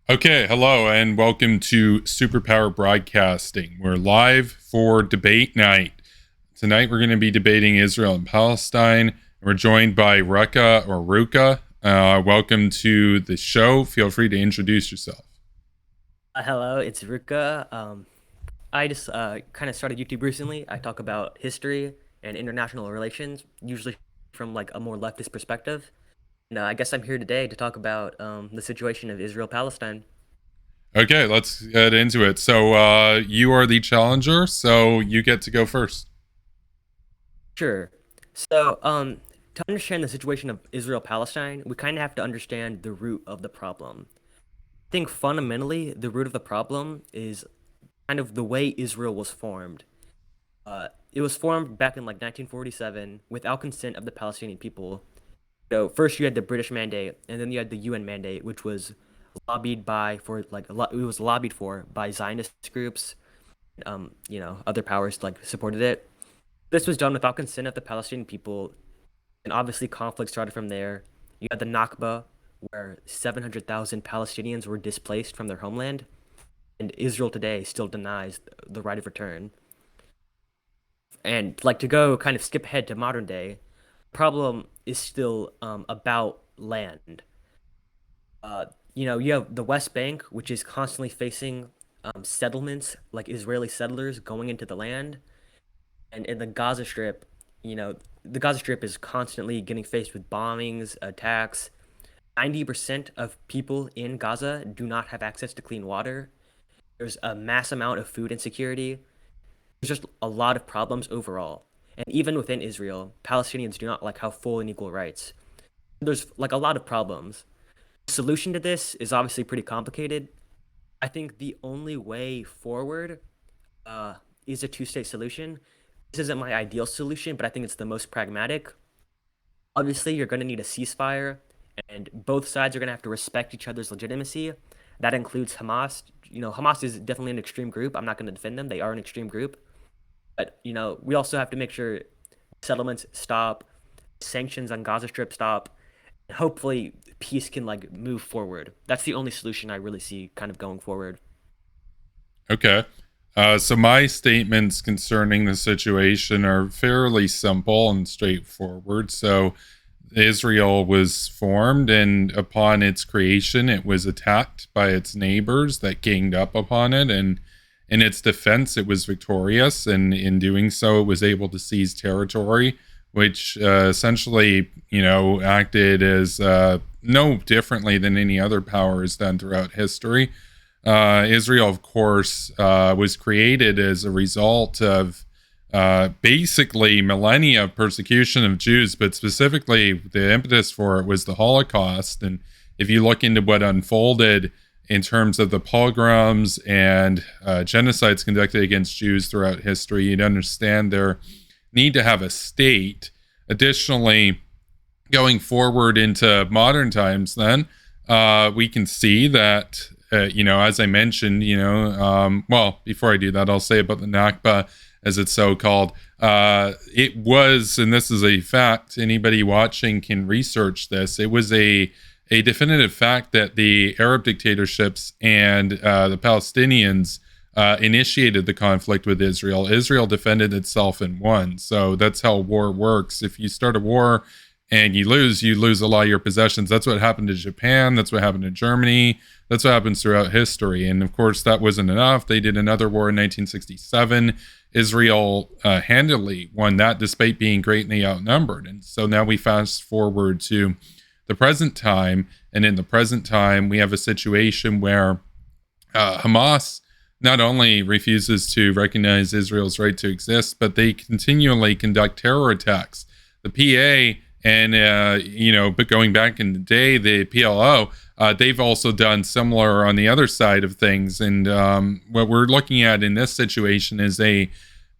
Okay, hello, and welcome to Superpower Broadcasting. We're live for debate night. Tonight, we're going to be debating Israel and Palestine. We're joined by Ruka. Welcome to the show. Feel free to introduce yourself. Hello, it's Ruka. I just kind of started YouTube recently. I talk about history and international relations, usually from like a more leftist perspective. And I guess I'm here today to talk about the situation of Israel-Palestine. Okay, let's get into it. So, you are the challenger, so you get to go first. Sure. So, to understand the situation of Israel-Palestine, we kind of have to understand the root of the problem. I think fundamentally, the root of the problem is kind of the way Israel was formed. It was formed back in like 1947 without consent of the Palestinian people. So first you had the British mandate, and then you had the UN mandate, which was lobbied by for like it was lobbied for by Zionist groups, other powers like supported it. This was done without consent of the Palestinian people, and obviously conflict started from there. You had the Nakba, where 700,000 Palestinians were displaced from their homeland, and Israel today still denies the right of return. And like to go kind of skip ahead to modern day, problem is still about land. Uh, you have the West Bank, which is constantly facing settlements, like Israeli settlers going into the land, and in the Gaza Strip, the Gaza Strip is constantly getting faced with bombings, attacks. 90% of people in Gaza do not have access to clean water. There's a mass amount of food insecurity. There's just a lot of problems overall. And even within Israel, Palestinians do not like have full and equal rights. There's like a lot of problems. The solution to this is obviously pretty complicated. I think the only way forward uh, is a two-state solution. This isn't my ideal solution, but I think it's the most pragmatic. Obviously, you're going to need a ceasefire, and both sides are going to have to respect each other's legitimacy. That includes Hamas. Hamas is definitely an extreme group. I'm not going to defend them. They are an extreme group. But, we also have to make sure settlements stop, sanctions on Gaza Strip stop, and hopefully peace can like move forward. That's the only solution I really see kind of going forward. Okay. So my statements concerning the situation are fairly simple and straightforward. So Israel was formed, and upon its creation, it was attacked by its neighbors that ganged up upon it. And in its defense, it was victorious. And in doing so, it was able to seize territory, which essentially, acted as no differently than any other power has done throughout history. Israel, of course, was created as a result of basically millennia of persecution of Jews, but specifically the impetus for it was the Holocaust. And if you look into what unfolded in terms of the pogroms and genocides conducted against Jews throughout history, you'd understand their need to have a state. Additionally, going forward into modern times, then we can see that as I mentioned, well, before I do that, I'll say about the Nakba, as it's so called. It was, and this is a fact, anybody watching can research this. It was a definitive fact that the Arab dictatorships and the Palestinians initiated the conflict with Israel. Israel defended itself and won. So that's how war works. If you start a war and you lose a lot of your possessions. That's what happened to Japan. That's what happened to Germany. That's what happens throughout history. And of course, that wasn't enough. They did another war in 1967. Israel handily won that despite being greatly outnumbered. And so now we fast forward to the present time. And in the present time, we have a situation where Hamas not only refuses to recognize Israel's right to exist, but they continually conduct terror attacks. The PA and, but going back in the day, the PLO, they've also done similar on the other side of things. And what we're looking at in this situation is an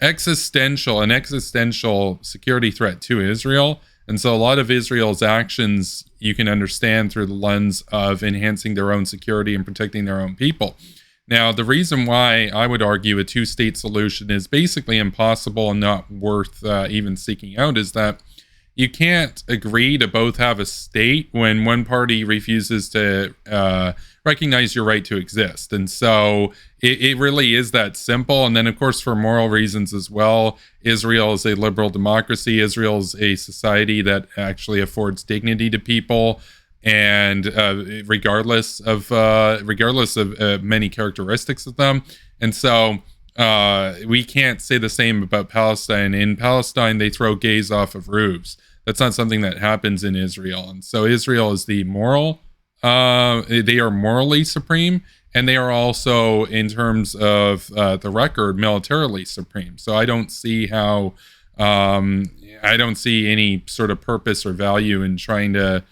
existential security threat to Israel. And so a lot of Israel's actions you can understand through the lens of enhancing their own security and protecting their own people. Now, the reason why I would argue a two-state solution is basically impossible and not worth even seeking out is that you can't agree to both have a state when one party refuses to recognize your right to exist. And so it really is that simple. And then, of course, for moral reasons as well, Israel is a liberal democracy. Israel is a society that actually affords dignity to people, and regardless of many characteristics of them. And so we can't say the same about Palestine. In Palestine, they throw gays off of roofs. That's not something that happens in Israel. And so Israel is they are morally supreme, and they are also, in terms of the record, militarily supreme. So I don't see any sort of purpose or value in trying to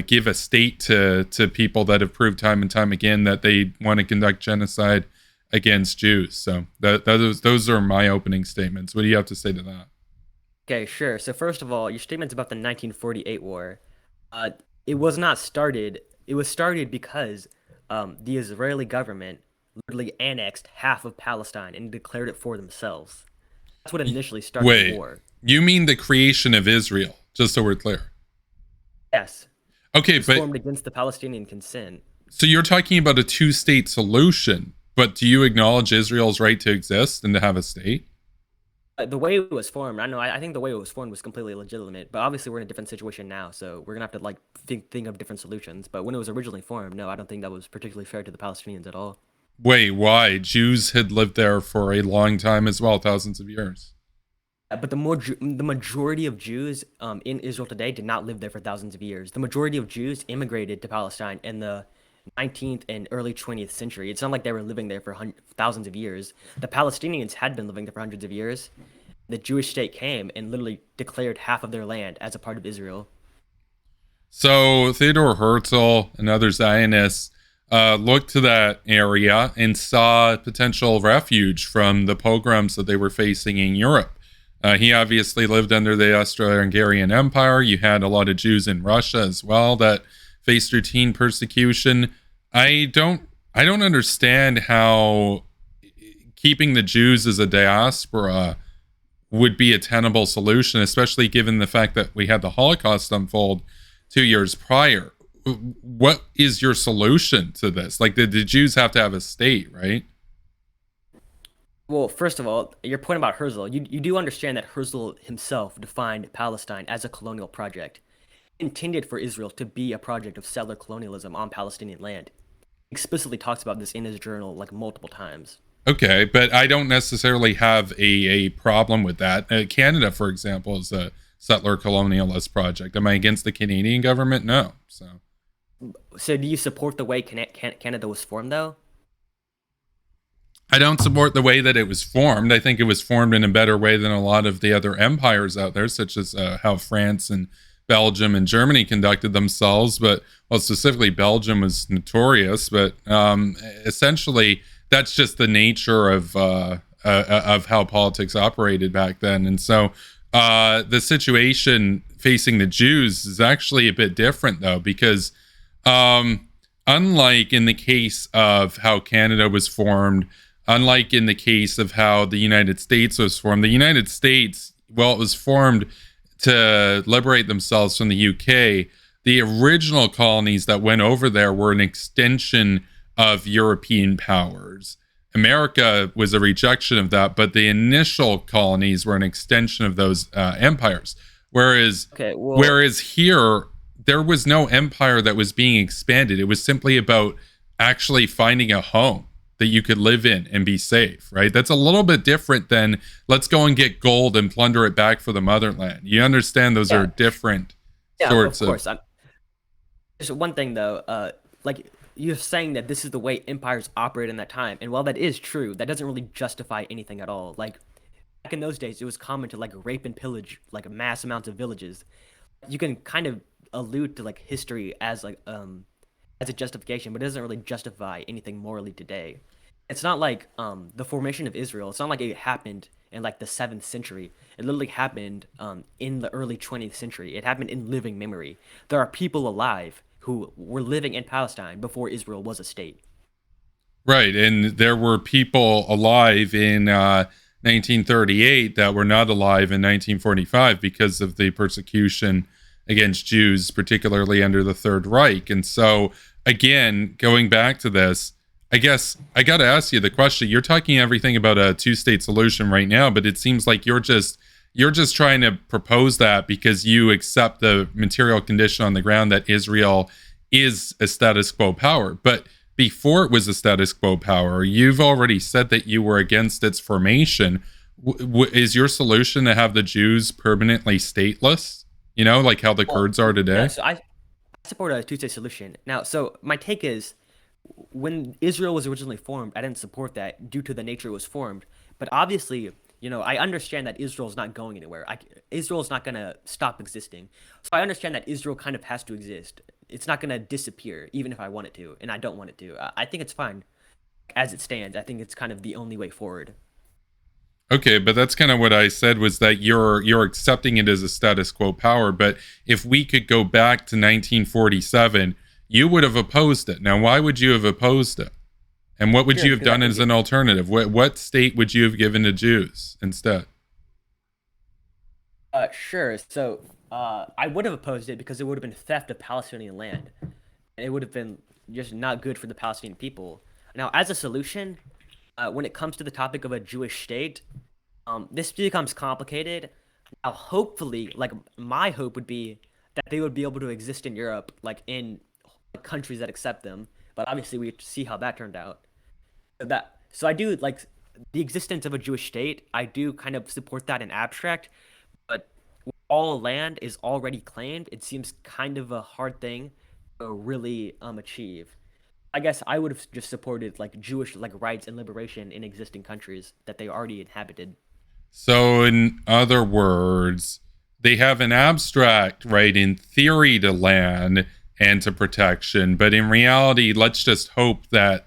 give a state to people that have proved time and time again that they want to conduct genocide against Jews. So those are my opening statements. What do you have to say to that? Okay, sure. So first of all, your statements about the 1948 war, uh, it was not started. It was started because the Israeli government literally annexed half of Palestine and declared it for themselves. That's what initially started the Wait, war. you mean the creation of Israel? Just so we're clear. Yes, it Okay, was but formed against the Palestinian consent. so you're talking about a two-state solution, but do you acknowledge Israel's right to exist and to have a state? The way it was formed, I know. I think the way it was formed was completely legitimate, but obviously we're in a different situation now, so we're gonna have to like think of different solutions. But when it was originally formed, no, I don't think that was particularly fair to the Palestinians at all. Wait, why? Jews had lived there for a long time as well, thousands of years. But the majority of Jews in Israel today did not live there for thousands of years. The majority of Jews immigrated to Palestine in the 19th and early 20th century. It's not like they were living there for thousands of years. The Palestinians had been living there for hundreds of years. The Jewish state came and literally declared half of their land as a part of Israel. So Theodor Herzl and other Zionists looked to that area and saw potential refuge from the pogroms that they were facing in Europe. He obviously lived under the Austro-Hungarian Empire. You had a lot of Jews in Russia as well that faced routine persecution. I don't understand how keeping the Jews as a diaspora would be a tenable solution, especially given the fact that we had the Holocaust unfold 2 years prior. What is your solution to this? Like, the Jews have to have a state, right? Well, first of all, your point about Herzl, you do understand that Herzl himself defined Palestine as a colonial project, intended for Israel to be a project of settler colonialism on Palestinian land. He explicitly talks about this in his journal like multiple times. Okay, but I don't necessarily have a problem with that. Canada, for example, is a settler colonialist project. Am I against the Canadian government? No. So So, do you support the way Canada was formed, though? I don't support the way that it was formed. I think it was formed in a better way than a lot of the other empires out there, such as how France and Belgium and Germany conducted themselves. But, well, specifically, Belgium was notorious. But essentially, that's just the nature of how politics operated back then. And so the situation facing the Jews is actually a bit different, though, because unlike in the case of how Canada was formed, unlike in the case of how the United States was formed, the United States, well, it was formed to liberate themselves from the UK. The original colonies that went over there were an extension of European powers. America was a rejection of that, but the initial colonies were an extension of those empires. Whereas, Okay, well, whereas here, there was no empire that was being expanded. It was simply about actually finding a home that you could live in and be safe, right? That's a little bit different than let's go and get gold and plunder it back for the motherland. You understand those are yeah, different yeah, of sorts of. course. There's one thing though, like you're saying that this is the way empires operate in that time, and while that is true, that doesn't really justify anything at all. Like back in those days, it was common to like rape and pillage like mass amounts of villages. You can kind of allude to like history as a justification, but it doesn't really justify anything morally today. It's not like the formation of Israel. It's not like it happened in like the 7th century. It literally happened in the early 20th century. It happened in living memory. There are people alive who were living in Palestine before Israel was a state. Right, and there were people alive in 1938 that were not alive in 1945 because of the persecution against Jews, particularly under the Third Reich. And so, again, going back to this, I guess I got to ask you the question. You're talking everything about a two-state solution right now, but it seems like you're just trying to propose that because you accept the material condition on the ground that Israel is a status quo power. But before it was a status quo power, you've already said that you were against its formation. Is your solution to have the Jews permanently stateless? Like how the Well, Kurds are no, today? so I support a two-state solution. Now, so my take is when Israel was originally formed, I didn't support that due to the nature it was formed. But obviously, I understand that Israel's not going anywhere. Israel's not going to stop existing. So I understand that Israel kind of has to exist. It's not going to disappear, even if I want it to, and I don't want it to. I think it's fine as it stands. I think it's kind of the only way forward. Okay, but that's kind of what I said was that you're accepting it as a status quo power. But if we could go back to 1947, you would have opposed it. Now, why would you have opposed it? And what would Sure, you have because I done think as an alternative? What state would you have given to Jews instead? sure. So I would have opposed it because it would have been theft of Palestinian land. And it would have been just not good for the Palestinian people. Now, as a solution, when it comes to the topic of a Jewish state, this becomes complicated. Now, hopefully, like my hope would be that they would be able to exist in Europe, like in countries that accept them. But obviously, we have to see how that turned out. So I do like the existence of a Jewish state. I do kind of support that in abstract, but all land is already claimed. It seems kind of a hard thing to really achieve. I guess I would have just supported like Jewish like rights and liberation in existing countries that they already inhabited. So, in other words, they have an abstract right in theory to land and to protection, but in reality, let's just hope that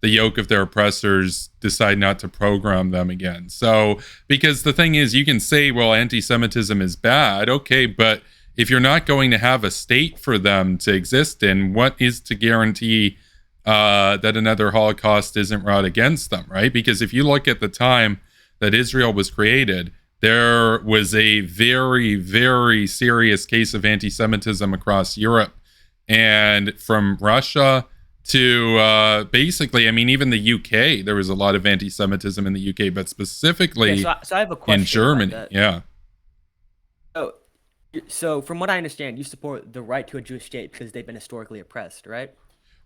the yoke of their oppressors decide not to program them again. So, because the thing is, you can say, well, anti Semitism is bad. Okay, but if you're not going to have a state for them to exist in, what is to guarantee that another Holocaust isn't wrought against them, right? Because if you look at the time that Israel was created, there was a very, very serious case of anti Semitism across Europe. And from Russia to basically, I mean, even the UK, there was a lot of anti Semitism in the UK, but Yeah, specifically so I have a in question about Germany. that. Yeah. So, so from what I understand, you support the right to a Jewish state because they've been historically oppressed, right?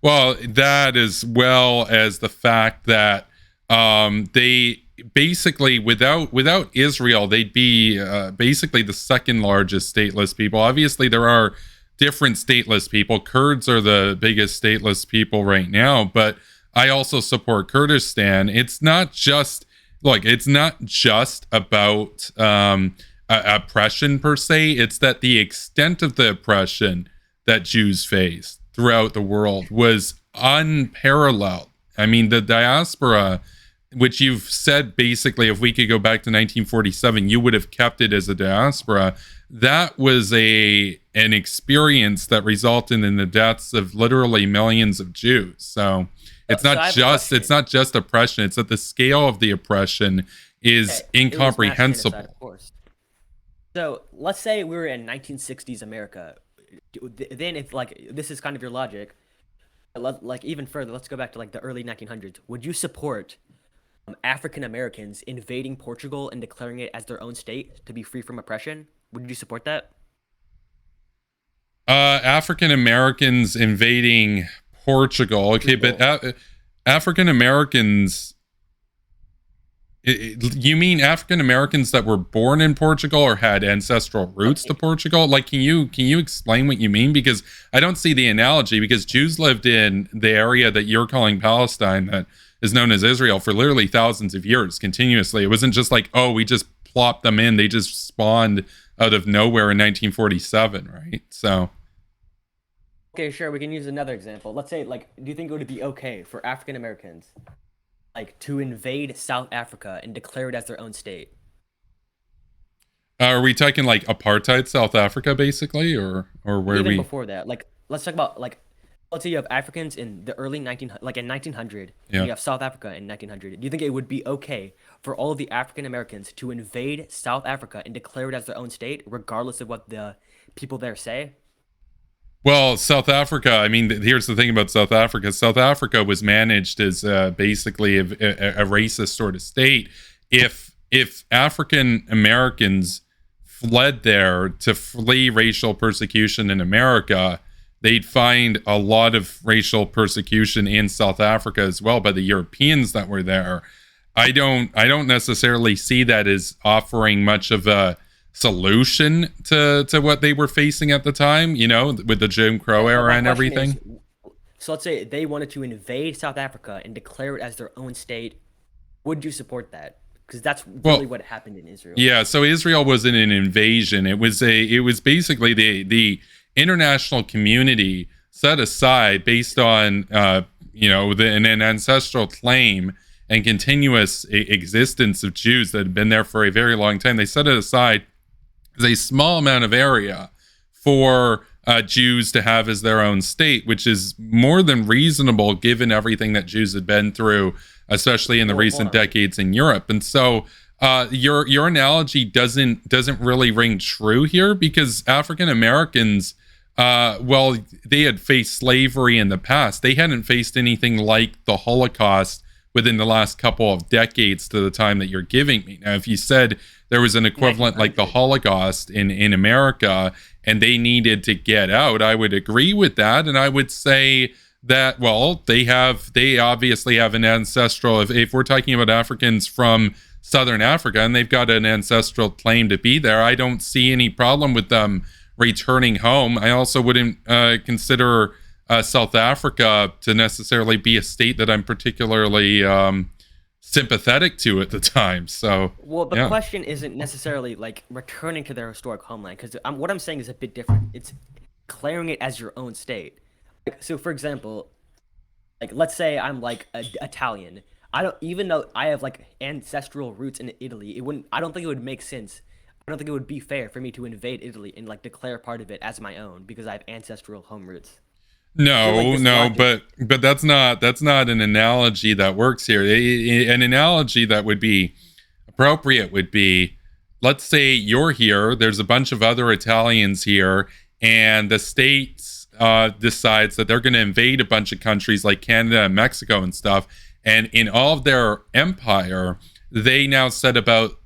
Well, that as well as the fact that they basically without Israel, they'd be basically the second largest stateless people. Obviously, there are different stateless people. Kurds are the biggest stateless people right now, but I also support Kurdistan. It's not just about oppression per se. It's that the extent of the oppression that Jews faced throughout the world was unparalleled. I mean, the diaspora, which you've said basically, if we could go back to 1947, you would have kept it as a diaspora. That was an experience that resulted in the deaths of literally millions of Jews. So it's So not I have a just question. oppression. It's that the scale of the oppression is Okay, it was mass genocide, of incomprehensible. course. So let's say we were in 1960s America. Then, if like this is kind of your logic, like even further, let's go back to like the early 1900s. Would you support African Americans invading Portugal and declaring it as their own state to be free from oppression? Would you support that? African Americans invading Portugal. Okay, but Portugal. African Americans. You mean African Americans that were born in Portugal or had ancestral roots to Okay. Portugal? Like, can you explain what you mean? Because I don't see the analogy. Because Jews lived in the area that you're calling Palestine, that is known as Israel, for literally thousands of years, continuously. It wasn't just like, oh, we just plopped them in. They just spawned out of nowhere in 1947, right? So, Okay, sure. We can use another example. Let's say, like, do you think it would be okay for African Americans, like, to invade South Africa and declare it as their own state? are we talking like apartheid South Africa, basically, or where Even we? before that, like, let's talk about like let's say you have Africans in the early 1900, like in 1900, and Yeah. you have South Africa in 1900. Do you think it would be okay for all of the African Americans to invade South Africa and declare it as their own state, regardless of what the people there say? Well, South Africa, I mean, here's the thing about South Africa. South Africa was managed as basically a racist sort of state. If African Americans fled there to flee racial persecution in America, they'd find a lot of racial persecution in South Africa as well by the Europeans that were there. I don't necessarily see that as offering much of a solution to what they were facing at the time, with the Jim Crow Yeah, but era my and question is, everything. so let's say they wanted to invade South Africa and declare it as their own state. Would you support that? Because that's really Well, what happened in Israel. yeah, so Israel wasn't an invasion. It was basically the international community set aside based on an ancestral claim and continuous existence of Jews that had been there for a very long time. They set it aside as a small amount of area for Jews to have as their own state, which is more than reasonable given everything that Jews had been through, especially in the Well, hold recent on. decades in Europe. And so your analogy doesn't really ring true here because African Americans, well, they had faced slavery in the past. They hadn't faced anything like the Holocaust within the last couple of decades to the time that you're giving me. Now, if you said there was an equivalent like the 1900. Holocaust in America and they needed to get out, I would agree with that. And I would say that, well, they obviously have an ancestral, if we're talking about Africans from Southern Africa and they've got an ancestral claim to be there, I don't see any problem with them returning home. I also wouldn't consider South Africa to necessarily be a state that I'm particularly sympathetic to at the time. So, Well, the yeah. question isn't necessarily like returning to their historic homeland, because what I'm saying is a bit different. It's declaring it as your own state. Like, so, for example, like let's say I'm like Italian. I don't even though I have like ancestral roots in Italy. It wouldn't. I don't think it would make sense. I don't think it would be fair for me to invade Italy and like declare part of it as my own because I have ancestral home roots. I feel like No, this no, logic. but that's not an analogy that works here. An analogy that would be appropriate would be, let's say you're here, there's a bunch of other Italians here, and the states decides that they're going to invade a bunch of countries like Canada and Mexico and stuff, and in all of their empire, they now set about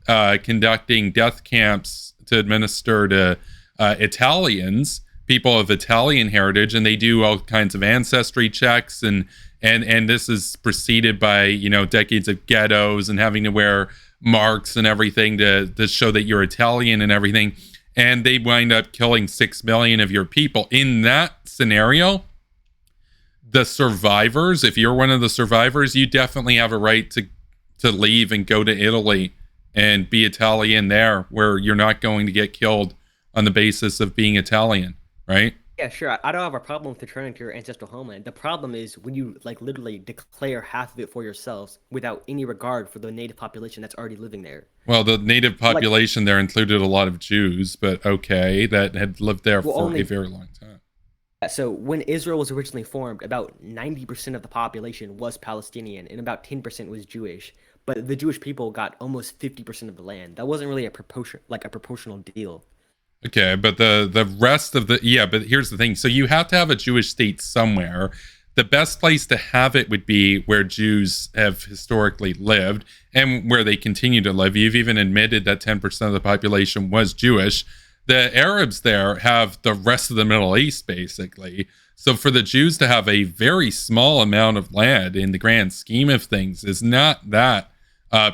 conducting death camps to administer to Italians, people of Italian heritage, and they do all kinds of ancestry checks, and this is preceded by decades of ghettos and having to wear marks and everything to show that you're Italian and everything, and they wind up killing 6 million of your people. In that scenario, the survivors, if you're one of the survivors, you definitely have a right to leave and go to Italy and be Italian there, where you're not going to get killed on the basis of being Italian, right? Yeah, sure. I don't have a problem with returning to your ancestral homeland. The problem is when you like literally declare half of it for yourselves without any regard for the native population that's already living there. Well, the native So, like, population there included a lot of Jews, but okay, that had lived there well, for a only very long time. so when Israel was originally formed, about 90% of the population was Palestinian and about 10% was Jewish. But the Jewish people got almost 50% of the land. That wasn't really a proportional deal. Okay, but the rest of the, yeah, but here's the thing. So you have to have a Jewish state somewhere. The best place to have it would be where Jews have historically lived and where they continue to live. You've even admitted that 10% of the population was Jewish. The Arabs there have the rest of the Middle East, basically. So for the Jews to have a very small amount of land in the grand scheme of things is not that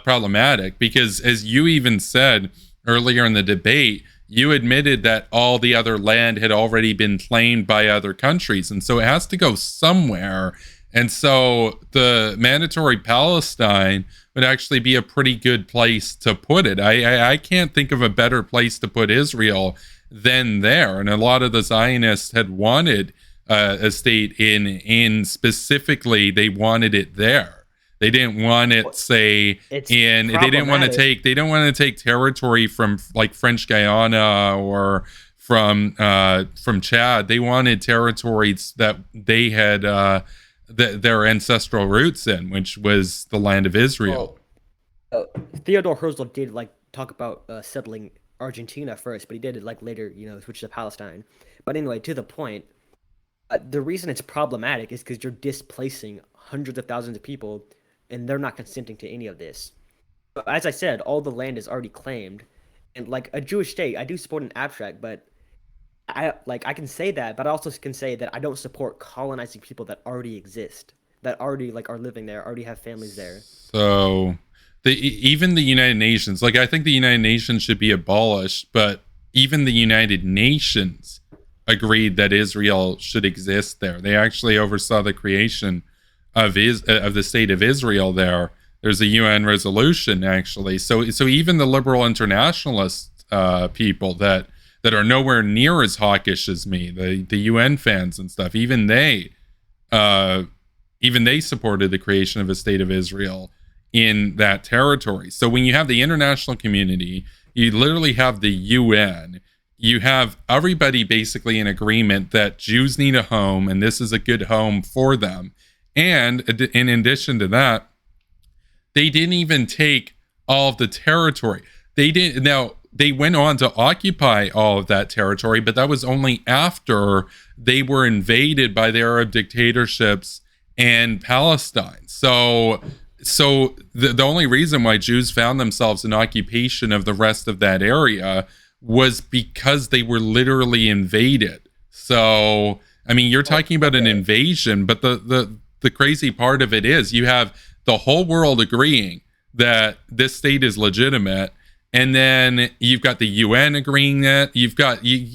problematic, because as you even said earlier in the debate, you admitted that all the other land had already been claimed by other countries. And so it has to go somewhere. And so the mandatory Palestine would actually be a pretty good place to put it. I can't think of a better place to put Israel than there. And a lot of the Zionists had wanted a state in specifically, they wanted it there. They didn't want it, Well, say, it's in. They didn't want to problematic. take. They don't want to take territory from like French Guyana or from Chad. They wanted territories that they had their ancestral roots in, which was the land of Israel. Well, uh, Theodore Herzl did like talk about settling Argentina first, but he did it like later, switch to Palestine. But anyway, to the point, the reason it's problematic is because you're displacing hundreds of thousands of people, and they're not consenting to any of this. But as I said, all the land is already claimed, and like a Jewish state, I do support an abstract, but I can say that, but I also can say that I don't support colonizing people that already exist, that already like are living there, already have families there. So even the United Nations, like I think the United Nations should be abolished, but even the United Nations agreed that Israel should exist there. They actually oversaw the creation of the state of Israel there. There's a UN resolution actually. So even the liberal internationalist people that are nowhere near as hawkish as me, the UN fans and stuff, uh, even they supported the creation of a state of Israel in that territory. So when you have the international community, you literally have the UN, you have everybody basically in agreement that Jews need a home and this is a good home for them. And in addition to that, they didn't even take all of the territory. They went on to occupy all of that territory, but that was only after they were invaded by the Arab dictatorships and Palestine. So the only reason why Jews found themselves in occupation of the rest of that area was because they were literally invaded. So I mean, you're talking about an invasion, but the crazy part of it is you have the whole world agreeing that this state is legitimate, and then you've got the UN agreeing that you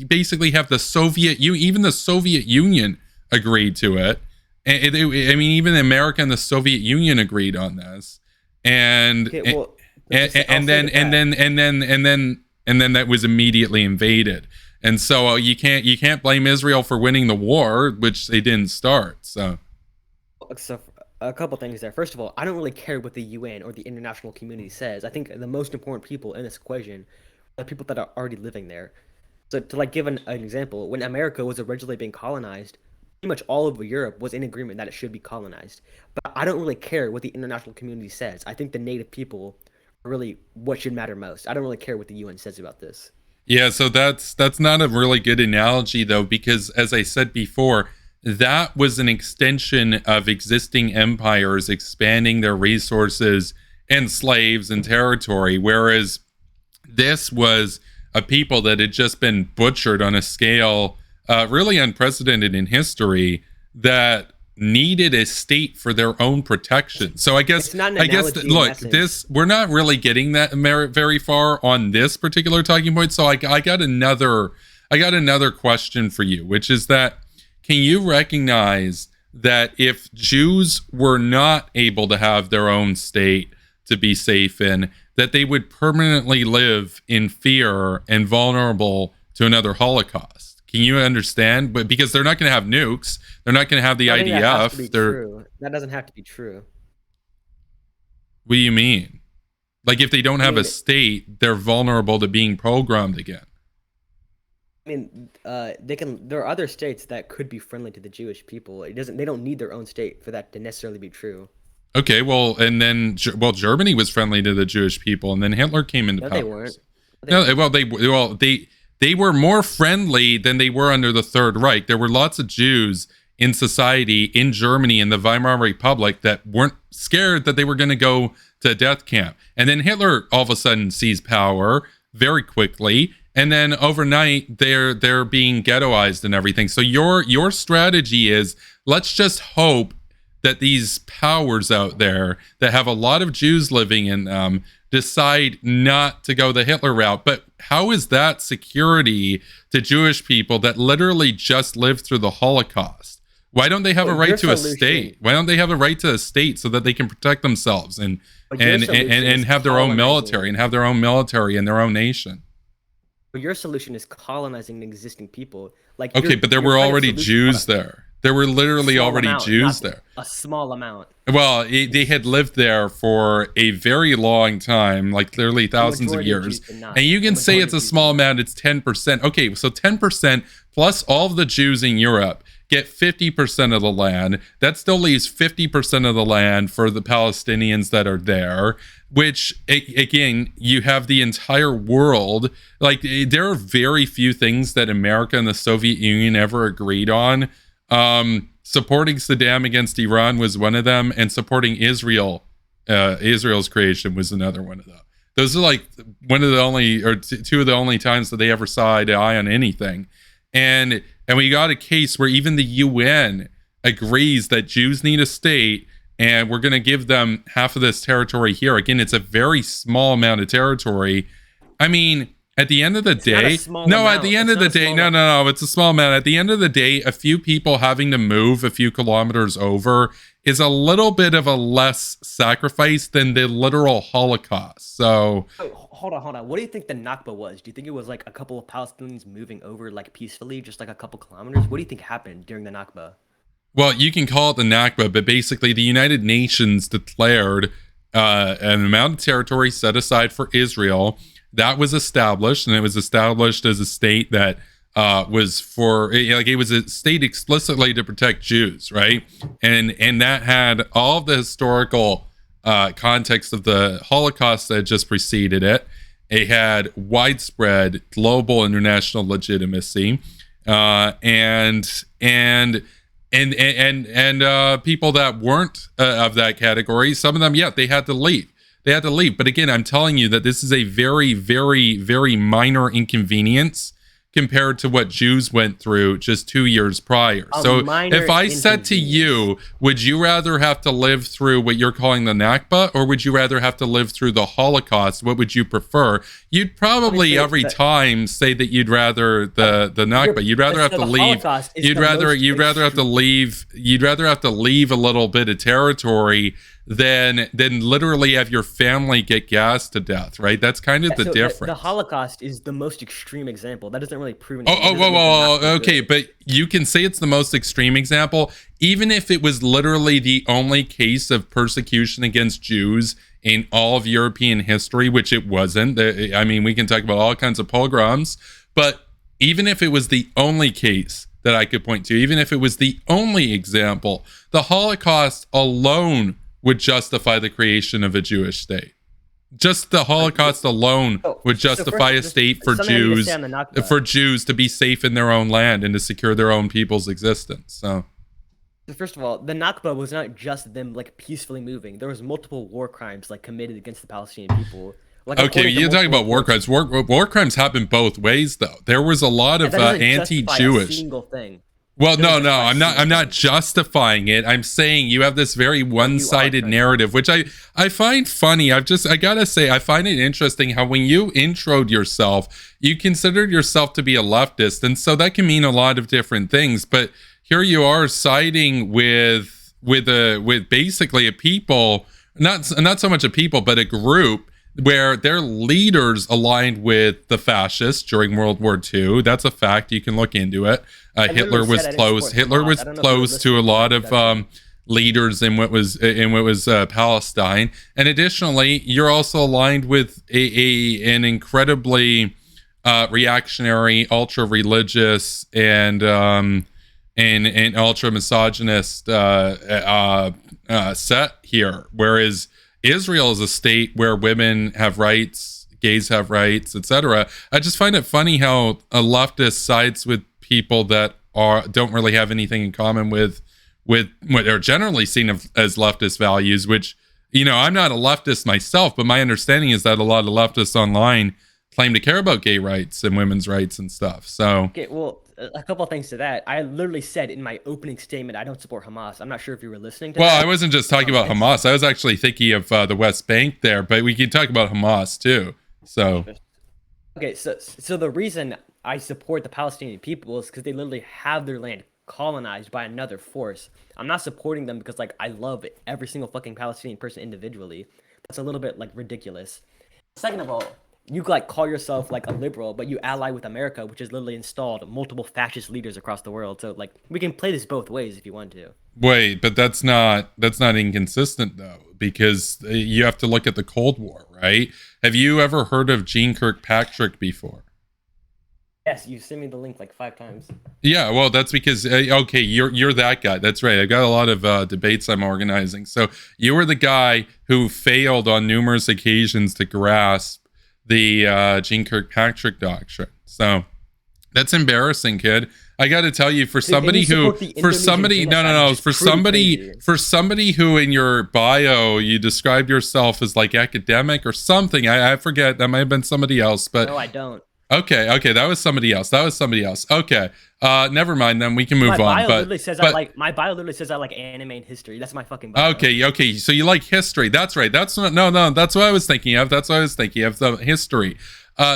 basically have even the Soviet Union agreed to it. I mean, even America and the Soviet Union agreed on this, and Okay, well, and then that was immediately invaded. And so you can't blame Israel for winning the war, which they didn't start. so a couple things there. First of all, I don't really care what the UN or the international community says. I think the most important people in this equation are the people that are already living there. So to like give an example, when America was originally being colonized, pretty much all over Europe was in agreement that it should be colonized. But I don't really care what the international community says. I think the native people are really what should matter most. I don't really care what the UN says about this. Yeah, so that's not a really good analogy though, because as I said before, that was an extension of existing empires expanding their resources and slaves and territory, whereas this was a people that had just been butchered on a scale really unprecedented in history, that needed a state for their own protection. So I guess It's not an look, essence. this we're not really getting that very far on this particular talking point. So I got another question for you, which is that can you recognize that if Jews were not able to have their own state to be safe in, that they would permanently live in fear and vulnerable to another Holocaust? Can you understand? But because they're not going to have nukes, they're not going to have the I think that has to IDF. be They're true. That doesn't have to be true. What do you mean? Like if they don't I have a mean, state, they're vulnerable to being programmed again. they can. There are other states that could be friendly to the Jewish people. It doesn't. They don't need their own state for that to necessarily be true. Okay, well, and then Germany was friendly to the Jewish people, and then Hitler came into No, power. they weren't. They No, weren't. they were more friendly than they were under the Third Reich. There were lots of Jews in society in Germany in the Weimar Republic that weren't scared that they were going to go to a death camp. And then Hitler all of a sudden seized power very quickly, and then overnight they're being ghettoized and everything. So your strategy is, let's just hope that these powers out there that have a lot of Jews living in them decide not to go the Hitler route. But how is that security to Jewish people that literally just lived through the Holocaust? Why don't they have a Well, right your to a solution. state? Why don't they have a right to a state so that they can protect themselves and But your solution is have their own military colonizing. and have their own military and their own nation? But your solution is colonizing existing people. Like Okay, but there your were kind of already solution. Hold Jews on. there. There were literally Small already amount, Jews not there. a small amount. Well, they had lived there for a very long time, like literally The thousands of majority of years. Jews did And not. you The can say majority it's of a Jews did small not. amount, it's 10%. Okay, so 10% plus all of the Jews in Europe get 50% of the land. That still leaves 50% of the land for the Palestinians that are there, which, again, you have the entire world. Like, there are very few things that America and the Soviet Union ever agreed on. Supporting Saddam against Iran was one of them, and supporting Israel's creation was another one of them. Those are like one of the only, or two of the only times that they ever saw eye to eye on anything. And we got a case where even the UN agrees that Jews need a state, and we're going to give them half of this territory here. Again, it's a very small amount of territory. I mean, at the end of the It's not a day, small no, at amount. the end It's of not the a day, small. no, it's a small amount. At the end of the day, a few people having to move a few kilometers over is a little bit of a less sacrifice than the literal Holocaust. So, Oh, hold on, hold on. What do you think the Nakba was? Do you think it was like a couple of Palestinians moving over like peacefully, just like a couple kilometers? What do you think happened during the Nakba? well, you can call it the Nakba, but basically the United Nations declared an amount of territory set aside for Israel that was established, and it was established as a state that was for like it was a state explicitly to protect Jews, right? And that had all the historical context of the Holocaust that just preceded it. It had widespread global international legitimacy, and people that weren't of that category, some of them, yeah, they had to leave. They had to leave. But again, I'm telling you that this is a very, very, very minor inconvenience compared to what Jews went through just 2 years prior. A So minor if I said to inconvenience. you, would you rather have to live through what you're calling the Nakba, or would you rather have to live through the Holocaust? What would you prefer? You'd probably Obviously, every time say that you'd rather the Nakba. You'd rather have so to the leave. Holocaust is You'd the rather most have to extreme. leave. You'd rather have to leave a little bit of territory than literally have your family get gassed to death, right? That's kind of the So the difference. Holocaust is the most extreme example. That doesn't really prove Oh, anything. That oh, doesn't whoa, make the whoa, whoa, Nakba okay, good. but you can say it's the most extreme example, even if it was literally the only case of persecution against Jews in all of European history, which it wasn't. I mean, we can talk about all kinds of pogroms, but even if it was the only case that I could point to, even if it was the only example, the Holocaust alone would justify the creation of a Jewish state. Just the Holocaust alone Oh, would so first, justify a just state for something I need to say on the Nakba. Jews to be safe in their own land and to secure their own people's existence. So, So first of all, the Nakba was not just them like peacefully moving. There was multiple war crimes like committed against the Palestinian people. Like okay, according to you're talking multiple about war reports, crimes. War crimes happen both ways, though. There was a lot and of that doesn't justify a anti-Jewish. single thing. Well, It doesn't no, justify a I'm not. single I'm not thing. justifying it. I'm saying you have this very Well, you are one-sided trying to. narrative, which I find funny. I gotta say, I find it interesting how when you introed yourself, you considered yourself to be a leftist, and so that can mean a lot of different things. But here you are siding with basically a people, not so much a people, but a group where their leaders aligned with the fascists during World War II. That's a fact. You can look into it. I Hitler literally was said I didn't close. support Hitler Hamas. was I don't know if you were close to a listening to lot that of discussion. leaders in what was Palestine. And additionally, you're also aligned with an incredibly reactionary, ultra religious, and ultra misogynist set here. Whereas Israel is a state where women have rights, gays have rights, etc. I just find it funny how a leftist sides with people that don't really have anything in common with what are generally seen as leftist values. Which, I'm not a leftist myself, but my understanding is that a lot of leftists online claim to care about gay rights and women's rights and stuff. So, Okay, well, a couple of things to that. I literally said in my opening statement I don't support Hamas. I'm not sure if you were listening to well, I that. wasn't just talking about And Hamas. I was actually thinking of the West Bank there, but we could talk about Hamas too. So, okay, so the reason I support the Palestinian people is because they literally have their land colonized by another force. I'm not supporting them because like I love every single fucking Palestinian person individually. That's a little bit like ridiculous. Second of all, you like call yourself like a liberal, but you ally with America, which has literally installed multiple fascist leaders across the world. So like we can play this both ways if you want to. Wait, but that's not inconsistent though, because you have to look at the Cold War, right? Have you ever heard of Jean Kirkpatrick before? Yes, you sent me the link like 5 times. Yeah, well, that's because okay, you're that guy. That's right. I've got a lot of debates I'm organizing. So you were the guy who failed on numerous occasions to grasp the Jean Kirkpatrick doctrine. So that's embarrassing, kid. I got to tell you, for Dude, and somebody you who, support the for Indonesian somebody, no, no, genocide, no, which is for pretty somebody, crazy. for somebody who in your bio you described yourself as like academic or something. I forget. That might have been somebody else, but No, I don't. okay, that was somebody else. That was somebody else. Okay, never mind. Then we can move My on. bio But literally says but I like my bio literally says I like anime and history. That's my fucking bio. okay. So you like history? That's right. That's not, no. That's what I was thinking of. That's what I was thinking of. The history.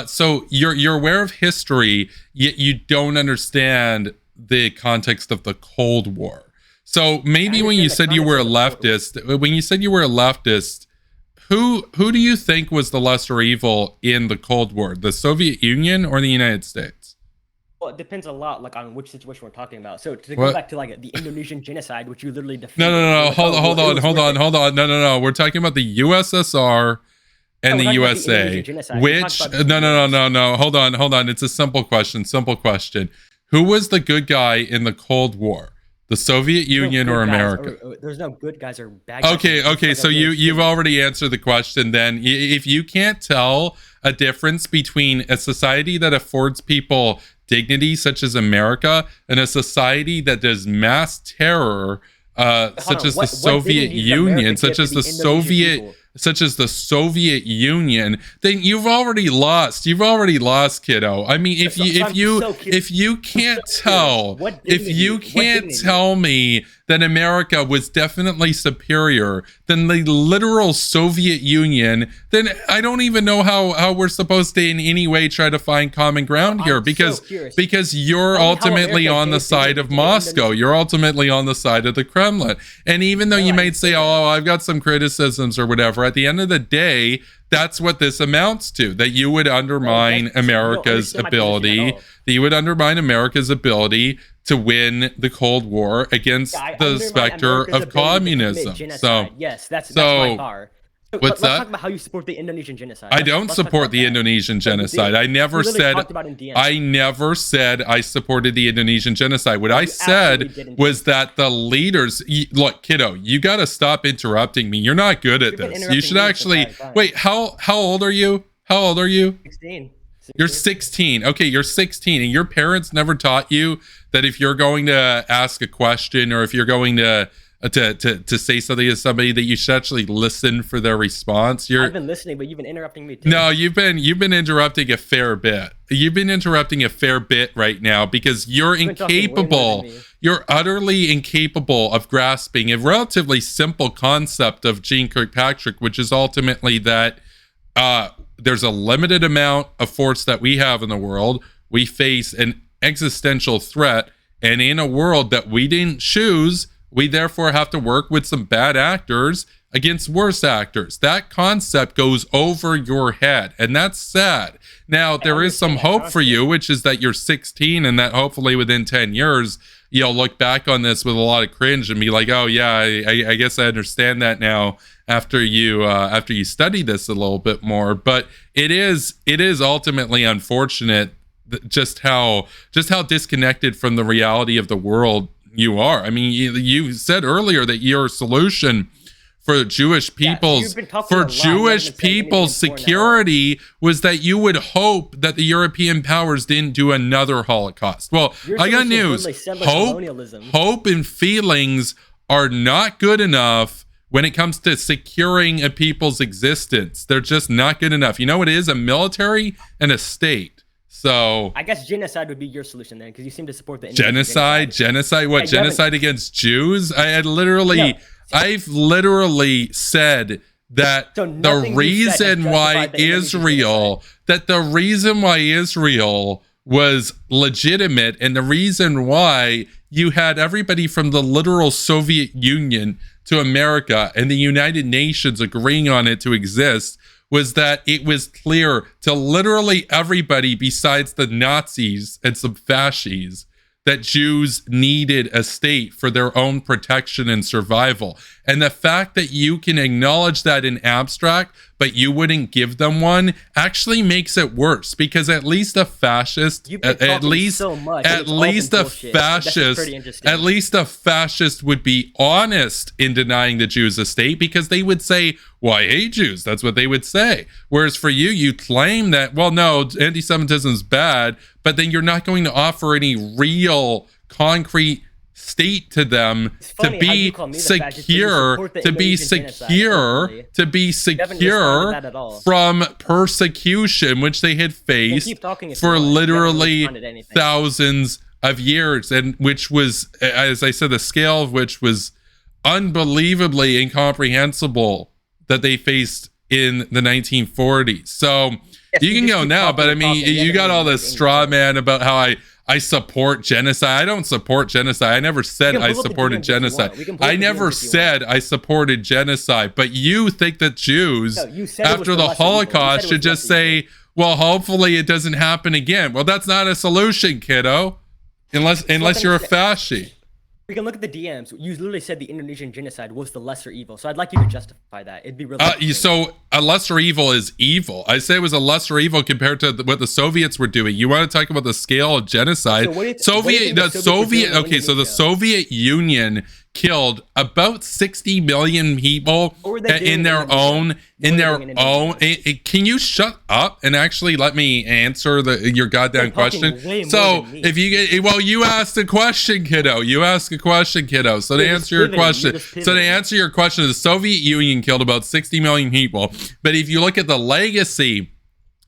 So you're aware of history, yet you don't understand the context of the Cold War. So maybe I when you understand said the you were a context of the Cold War. leftist, when you said you were a leftist, who do you think was the lesser evil in the Cold War, the Soviet Union or the United States? Well, it depends a lot, like on which situation we're talking about. So to go What? back to like the Indonesian genocide, which you literally No, defeated, no, you're no, no. like, oh, well, it was worth it. Hold on. No. We're talking about the USSR No, and we're the talking about the Indonesian USA. genocide. We talked Which about this no. Hold on. It's a simple question. Simple question. Who was the good guy in the Cold War? The Soviet There's no Union or good guys America? there's no good guys or bad guys. Okay. So you've already answered the question. Then, if you can't tell a difference between a society that affords people dignity, such as America, and a society that does mass terror, such as the Soviet Union, such as the Soviet Union, then you've already lost. You've already lost, kiddo. I mean, if you can't tell, if you can't tell me that America was definitely superior than the literal Soviet Union, then I don't even know how we're supposed to in any way try to find common ground here, because you're ultimately on the side of Moscow. You're ultimately on the side of the Kremlin. And even though you might say, oh, I've got some criticisms or whatever, at the end of the day, that's what this amounts to, that you would undermine America's ability, to win the Cold War against the specter of communism. So yes, that's my bar. What's Let's that? talk about how you support the Indonesian genocide. I don't support the Indonesian genocide. I never said I supported the Indonesian genocide. What I said was that the leaders, look, kiddo, you got to stop interrupting me. You're not good at this. You should actually wait. How old are you? How old are you? 16. You're 16. Okay, you're 16, and your parents never taught you that if you're going to ask a question or if you're going to say something to somebody, that you should actually listen for their response. I've been listening, but you've been interrupting me too. No, you've been interrupting a fair bit. You've been interrupting a fair bit right now, because you're incapable. You're utterly incapable of grasping a relatively simple concept of Jean Kirkpatrick, which is ultimately that there's a limited amount of force that we have in the world. We face an existential threat, and in a world that we didn't choose, we therefore have to work with some bad actors against worse actors. That concept goes over your head, and that's sad. Now, there is some hope for you, which is that you're 16, and that hopefully within 10 years, you'll look back on this with a lot of cringe and be like, oh yeah, I guess I understand that now after you study this a little bit more. But it is ultimately unfortunate just how disconnected from the reality of the world you are. I mean, you said earlier that your solution for Jewish people's security was that you would hope that the European powers didn't do another Holocaust. Well, I got news. Hope and feelings are not good enough when it comes to securing a people's existence. They're just not good enough. You know what it is? A military and a state. So I guess genocide would be your solution then, because you seem to support the genocide. What? Genocide against Jews? I've literally said that the reason why Israel was legitimate, and the reason why you had everybody from the literal Soviet Union to America and the United Nations agreeing on it to exist, was that it was clear to literally everybody besides the Nazis and some fascists that Jews needed a state for their own protection and survival. And the fact that you can acknowledge that in abstract, but you wouldn't give them one, actually makes it worse, because at least a fascist, at least a fascist would be honest in denying the Jews a state, because they would say, well, I hate Jews. That's what they would say. Whereas for you, you claim that, well, no, anti-Semitism is bad, but then you're not going to offer any real concrete state to them to be secure, from persecution, which they had faced for literally thousands of years, and which was, as I said, the scale of which was unbelievably incomprehensible that they faced in the 1940s. So you can go now, but I mean, you got all this straw man about how I support genocide. I don't support genocide. I never said I supported genocide. I never said I supported genocide. But you think that Jews, after the Holocaust, should just say, well, hopefully it doesn't happen again. Well, that's not a solution, kiddo. Unless you're a fascist. We can look at the DMs. You literally said the Indonesian genocide was the lesser evil. So I'd like you to justify that. It'd be really so a lesser evil is evil. I say it was a lesser evil compared to what the Soviets were doing. You want to talk about the scale of genocide? So the Soviet Union killed about 60 million people in their own. Can you shut up and actually let me answer your goddamn question? So if you get, well, you asked a question, kiddo. So to answer your question, the Soviet Union killed about 60 million people. But if you look at the legacy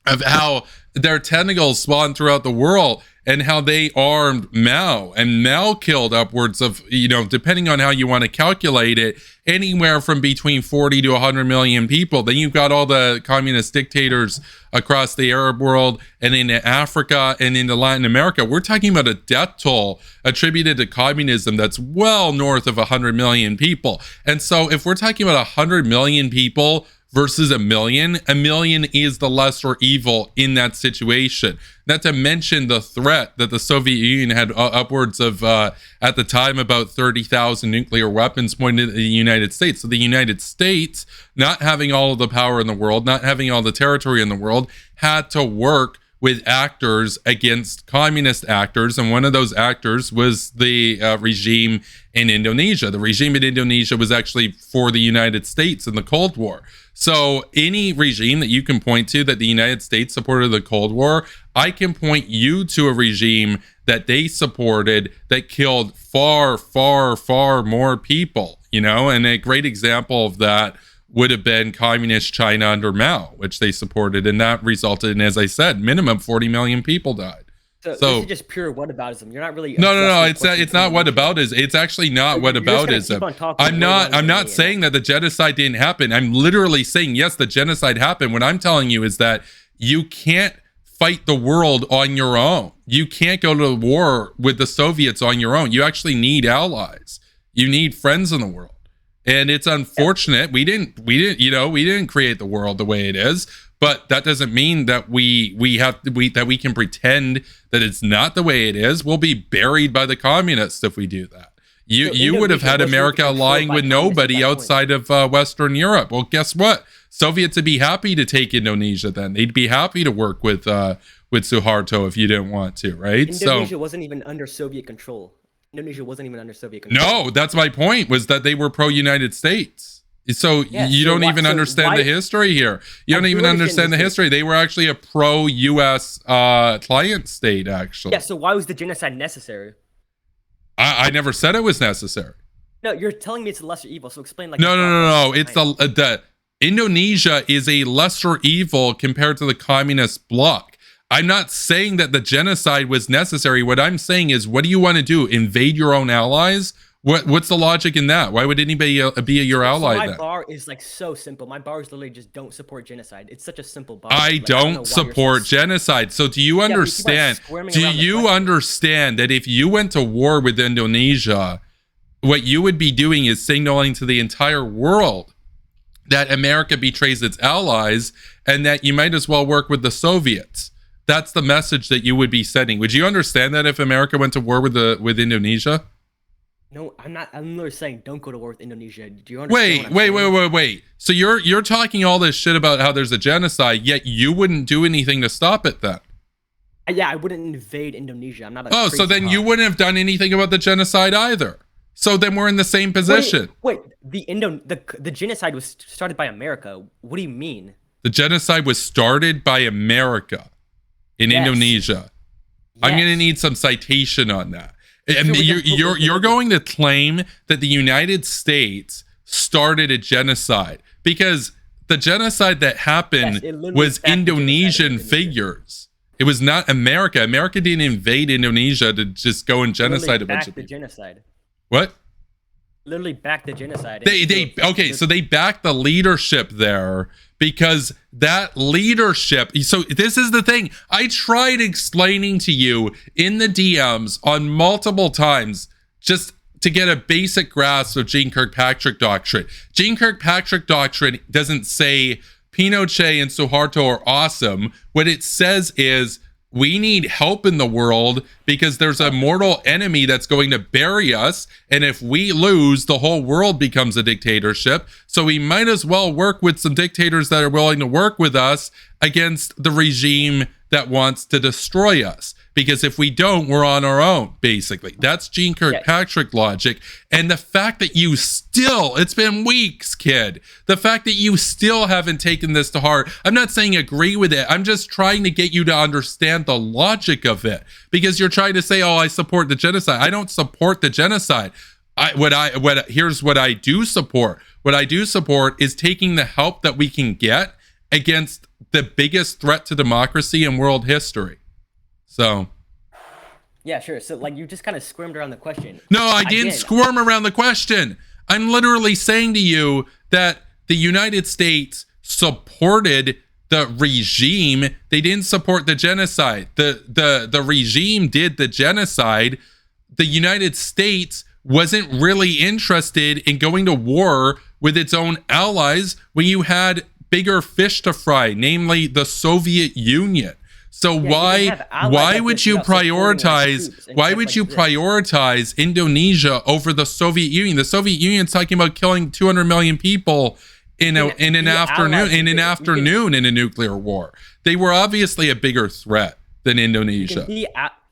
of how their tentacles spawned throughout the world, and how they armed Mao, and Mao killed upwards of, depending on how you want to calculate it, anywhere from between 40 to 100 million people. Then you've got all the communist dictators across the Arab world and into Africa and into Latin America. We're talking about a death toll attributed to communism that's well north of 100 million people. And so if we're talking about 100 million people versus a million is the lesser evil in that situation. Not to mention the threat that the Soviet Union had upwards of, at the time, about 30,000 nuclear weapons pointed at the United States. So the United States, not having all of the power in the world, not having all the territory in the world, had to work with actors against communist actors. And one of those actors was the regime in Indonesia. The regime in Indonesia was actually for the United States in the Cold War. So any regime that you can point to that the United States supported the Cold War, I can point you to a regime that they supported that killed far, far, far more people, and a great example of that would have been communist China under Mao, which they supported, and that resulted in, as I said, minimum 40 million people died. So this is just pure whataboutism. You're not really. No. It's not whataboutism. It's actually not whataboutism. I'm not saying that the genocide didn't happen. I'm literally saying yes, the genocide happened. What I'm telling you is that you can't fight the world on your own. You can't go to war with the Soviets on your own. You actually need allies. You need friends in the world. And it's unfortunate. We didn't create the world the way it is. But that doesn't mean that we can pretend that it's not the way it is. We'll be buried by the communists if we do that. You would have had America allying with nobody outside of Western Europe. Well, guess what? Soviets would be happy to take Indonesia then. They'd be happy to work with Suharto if you didn't want to, right? Indonesia wasn't even under Soviet control. No, that's my point, was that they were pro-United States. So you don't even understand the history here. You don't even understand the history. They were actually a pro-U.S. Client state, actually. Yeah, so why was the genocide necessary? I never said it was necessary. No, you're telling me it's a lesser evil, so explain No. It's the Indonesia is a lesser evil compared to the communist bloc. I'm not saying that the genocide was necessary. What I'm saying is, what do you want to do? Invade your own allies? What's the logic in that? Why would anybody be your ally? So my bar is so simple. My bar is literally just don't support genocide. It's such a simple bar. I don't support genocide. So do you understand? Do you understand that if you went to war with Indonesia, what you would be doing is signaling to the entire world that America betrays its allies and that you might as well work with the Soviets. That's the message that you would be sending. Would you understand that if America went to war with Indonesia? No, I'm not. I'm literally saying don't go to war with Indonesia. Do you understand what Wait, I'm wait, saying? wait, wait, wait. So you're talking all this shit about how there's a genocide, yet you wouldn't do anything to stop it then. Yeah, I wouldn't invade Indonesia. I'm not a Oh, so crazy then you hawk. wouldn't have done anything about the genocide either. So then we're in the same position. Wait, the genocide was started by America. What do you mean? The genocide was started by America in Yes, Indonesia. I'm going to yes. need some citation on that. And Sure, we can you're going to claim that the United States started a genocide because the genocide that happened Yes, it literally was backed the genocide of Indonesian Indonesia. figures. It was not America. America didn't invade Indonesia to just go and Literally genocide a bunch of backed the people. genocide. What? Literally backed the genocide. They okay, so they backed the leadership there because that leadership. So this is the thing. I tried explaining to you in the DMs on multiple times just to get a basic grasp of Jeane Kirkpatrick doctrine. Jeane Kirkpatrick doctrine doesn't say Pinochet and Suharto are awesome. What it says is we need help in the world because there's a mortal enemy that's going to bury us. And if we lose, the whole world becomes a dictatorship. So we might as well work with some dictators that are willing to work with us against the regime that wants to destroy us. Because if we don't, we're on our own, basically. That's Jeane Kirkpatrick logic. And the fact that you still, it's been weeks, kid. The fact that you still haven't taken this to heart. I'm not saying agree with it. I'm just trying to get you to understand the logic of it. Because you're trying to say, oh, I support the genocide. I don't support the genocide. Here's what I do support. What I do support is taking the help that we can get against the biggest threat to democracy in world history. So, Yeah, sure. So like you just kind of squirmed around the question. no, I didn't Again, squirm around the question. I'm literally saying to you that the United States supported the regime. They didn't support the genocide. The regime did the genocide. The United States wasn't really interested in going to war with its own allies when you had bigger fish to fry, namely the Soviet Union. So yeah, you can have allies why like would this you without supporting, like, prioritize troops and why stuff would like you this. prioritize Indonesia over the Soviet Union? The Soviet Union's talking about killing 200 million people in You can an be afternoon allies with it. in a nuclear war. They were obviously a bigger threat than Indonesia.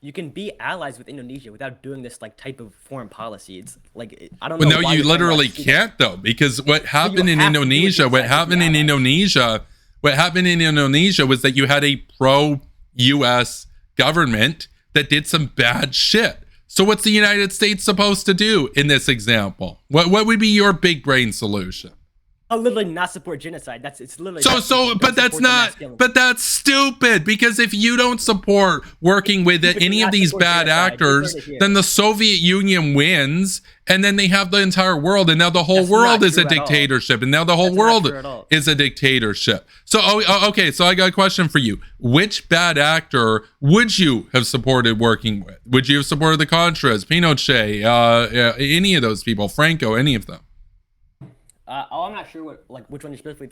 You can be allies with Indonesia without doing this like type of foreign policy. It's like I don't Well, know no, why you you're trying to, like, literally see that. can't though, because what happened in have to do it Indonesia, inside to be allies. what happened in Indonesia was that you had a pro-US government that did some bad shit. So what's the United States supposed to do in this example? What would be your big brain solution? I'll literally not support genocide. It's literally But that's not, but that's stupid because if you don't support working with You do any of not these support bad genocide. You heard actors, it here. then the Soviet Union wins and then they have the entire world and now the whole That's world not is a true at all. dictatorship and now the whole That's not world true at all. is a dictatorship. So, okay, so I got a question for you. Which bad actor would you have supported working with? Would you have supported the Contras, Pinochet, any of those people, Franco, any of them? I'm not sure which one specifically.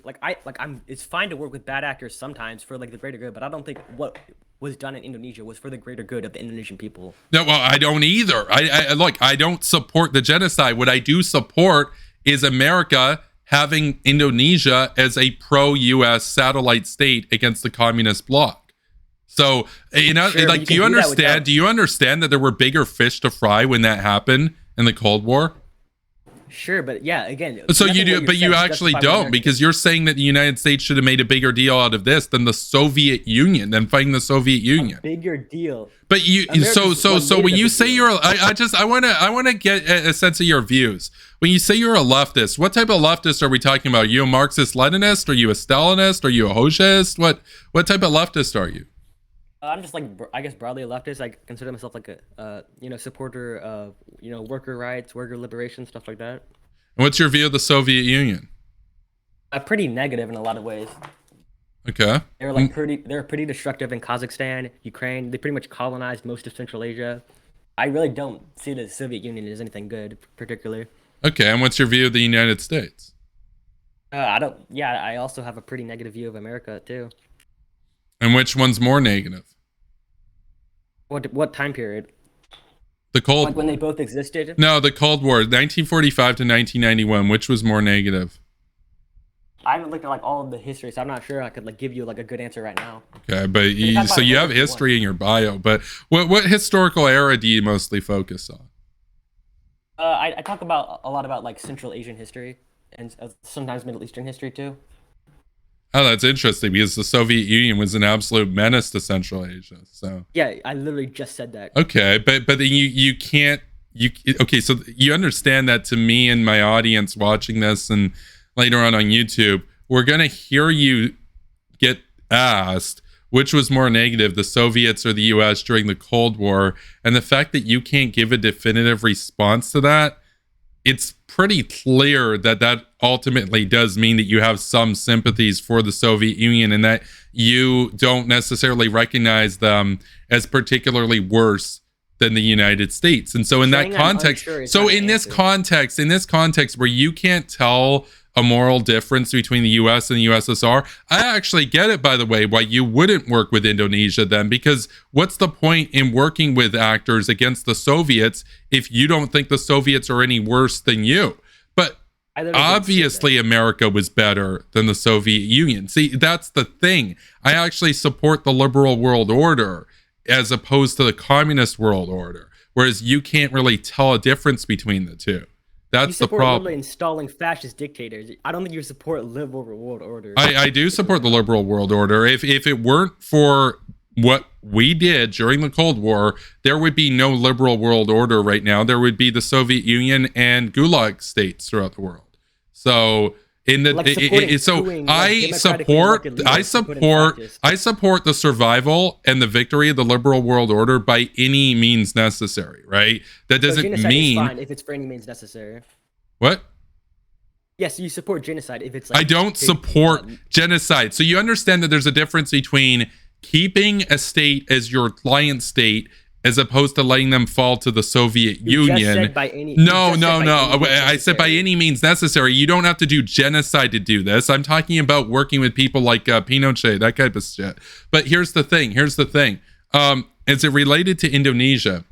It's fine to work with bad actors sometimes for like the greater good, but I don't think what was done in Indonesia was for the greater good of the Indonesian people. No, well, I don't either. I don't support the genocide. What I do support is America having Indonesia as a pro-US satellite state against the communist bloc. So, Sure, but you do you can do that understand? without- Do you understand that there were bigger fish to fry when that happened in the Cold War? Sure, but yeah, again. So you nothing do, what but said you is actually justified by don't American- because you're saying that the United States should have made a bigger deal out of this than the Soviet Union, than fighting the Soviet Union. bigger deal. But you, America's so one when made you a say big you're, deal. I want to get a sense of your views. When you say you're a leftist, what type of leftist are we talking about? Are you a Marxist-Leninist? Are you a Stalinist? Are you a Hoxhaist? What type of leftist are you? I'm just like I guess broadly a leftist. I consider myself like a supporter of worker rights, worker liberation, stuff like that. And what's your view of the Soviet Union? Pretty negative in a lot of ways. Okay. They're pretty destructive in Kazakhstan, Ukraine. They pretty much colonized most of Central Asia. I really don't see the Soviet Union as anything good, particularly. Okay, and what's your view of the United States? I don't. Yeah, I also have a pretty negative view of America too. And which one's more negative? What time period? The Cold Like when they War. both existed? No, the Cold War, 1945 to 1991. Which was more negative? I haven't looked at like all of the history, so I'm not sure I could like give you like a good answer right now. Okay, but We can talk so about it you later have if you want. history in your bio, but what historical era do you mostly focus on? I talk about a lot about like Central Asian history and sometimes Middle Eastern history too. Oh, that's interesting because the Soviet Union was an absolute menace to Central Asia. So Yeah, I literally just said that. okay, but then you can't you okay, so you understand that to me and my audience watching this and later on YouTube, we're gonna hear you get asked which was more negative, the Soviets or the US during the Cold War, and the fact that you can't give a definitive response to that, it's pretty clear that that ultimately does mean that you have some sympathies for the Soviet Union and that you don't necessarily recognize them as particularly worse than the United States. And so in that Saying I'm context, unsure is so not an answer. in this context where you can't tell a moral difference between the US and the USSR, I actually get it, by the way, why you wouldn't work with Indonesia then, because what's the point in working with actors against the Soviets if you don't think the Soviets are any worse than you? But I literally didn't say that. obviously America was better than the Soviet Union. See, that's the thing. I actually support the liberal world order as opposed to the communist world order, whereas you can't really tell a difference between the two. You That's the support literally problem. installing fascist dictators. I don't think you support liberal world order. I do support the liberal world order. If it weren't for what we did during the Cold War, there would be no liberal world order right now. There would be the Soviet Union and Gulag states throughout the world. So in the Like supporting so coups, like democratically elected leaders to put in practice. I support the survival and the victory of the liberal world order by any means necessary, right? That So doesn't genocide is mean fine if it's for any means necessary. what? Yes, you support genocide if it's I like don't to, support genocide. So you understand that there's a difference between keeping a state as your client state as opposed to letting them fall to the Soviet you just Union. said by any. You No, just said no, by no. any means I said by necessary. any means necessary. You don't have to do genocide to do this. I'm talking about working with people like Pinochet, that type of shit. But here's the thing. Is it related to Indonesia?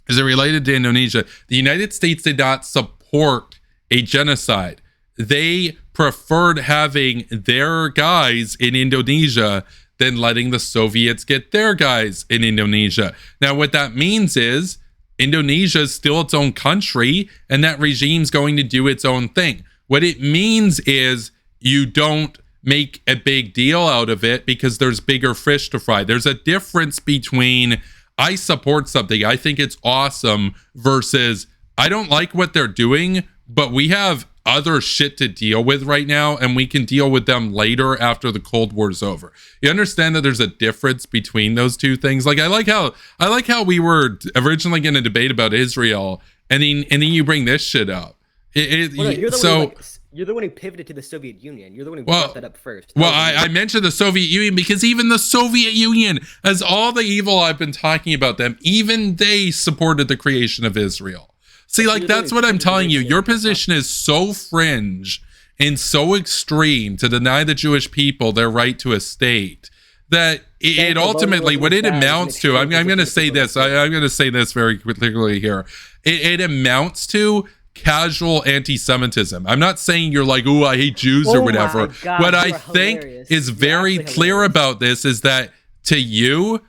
The United States did not support a genocide. They preferred having their guys in Indonesia than letting the Soviets get their guys in Indonesia. Now, what that means is Indonesia is still its own country, and that regime's going to do its own thing. What it means is you don't make a big deal out of it because there's bigger fish to fry. There's a difference between I support something, I think it's awesome, versus I don't like what they're doing, but we have other shit to deal with right now and we can deal with them later after the Cold War's over. You understand that there's a difference between those two things? Like I like how we were originally going to debate about Israel and then you bring this shit up. Well, no, you're the one So who, like, you're the one who pivoted to the Soviet Union. You're the one who well, brought that up first. well, I mentioned the Soviet Union because even the Soviet Union, as all the evil I've been talking about them, even they supported the creation of Israel. See, like, that's what I'm telling you. Your position is so fringe and so extreme to deny the Jewish people their right to a state that it ultimately, what it amounts to, I'm going to say this, I'm going to say this very clearly here. It amounts to casual anti-Semitism. I'm not saying you're like, oh, I hate Jews or whatever. God, What you I are think hilarious. is You're very actually clear hilarious. about this is that to you,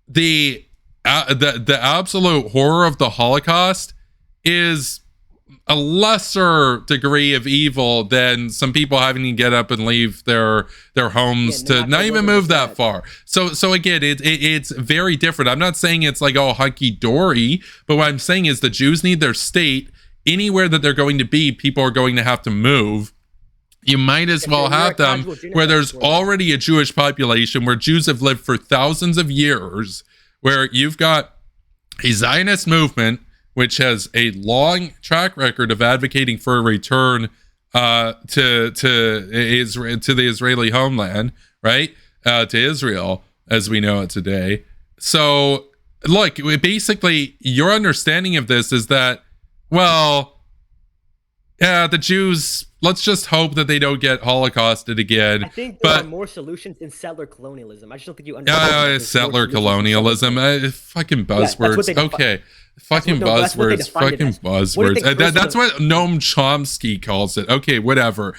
the absolute horror of the Holocaust is a lesser degree of evil than some people having to get up and leave their homes Yeah, to not even 100%. move that far. So again, it's very different. I'm not saying it's like all hunky dory, but what I'm saying is the Jews need their state. Anywhere that they're going to be, people are going to have to move. You might as well you're a have them casual genocide where there's supporter. already a Jewish population, where Jews have lived for thousands of years, where you've got a Zionist movement which has a long track record of advocating for a return to Israel, to the Israeli homeland, right? To Israel as we know it today. So look, basically your understanding of this is that, well, yeah, the Jews let's just hope that they don't get holocausted again. I think there are But more solutions in settler colonialism. I just don't think you understand that there's more settler solutions in settler colonialism, fucking Yeah, that's what buzzwords. they define. Okay, fucking No, that's what they buzzwords, defined it fucking as. What do you buzzwords. think That's Ursula? what Noam Chomsky calls it. Okay, whatever.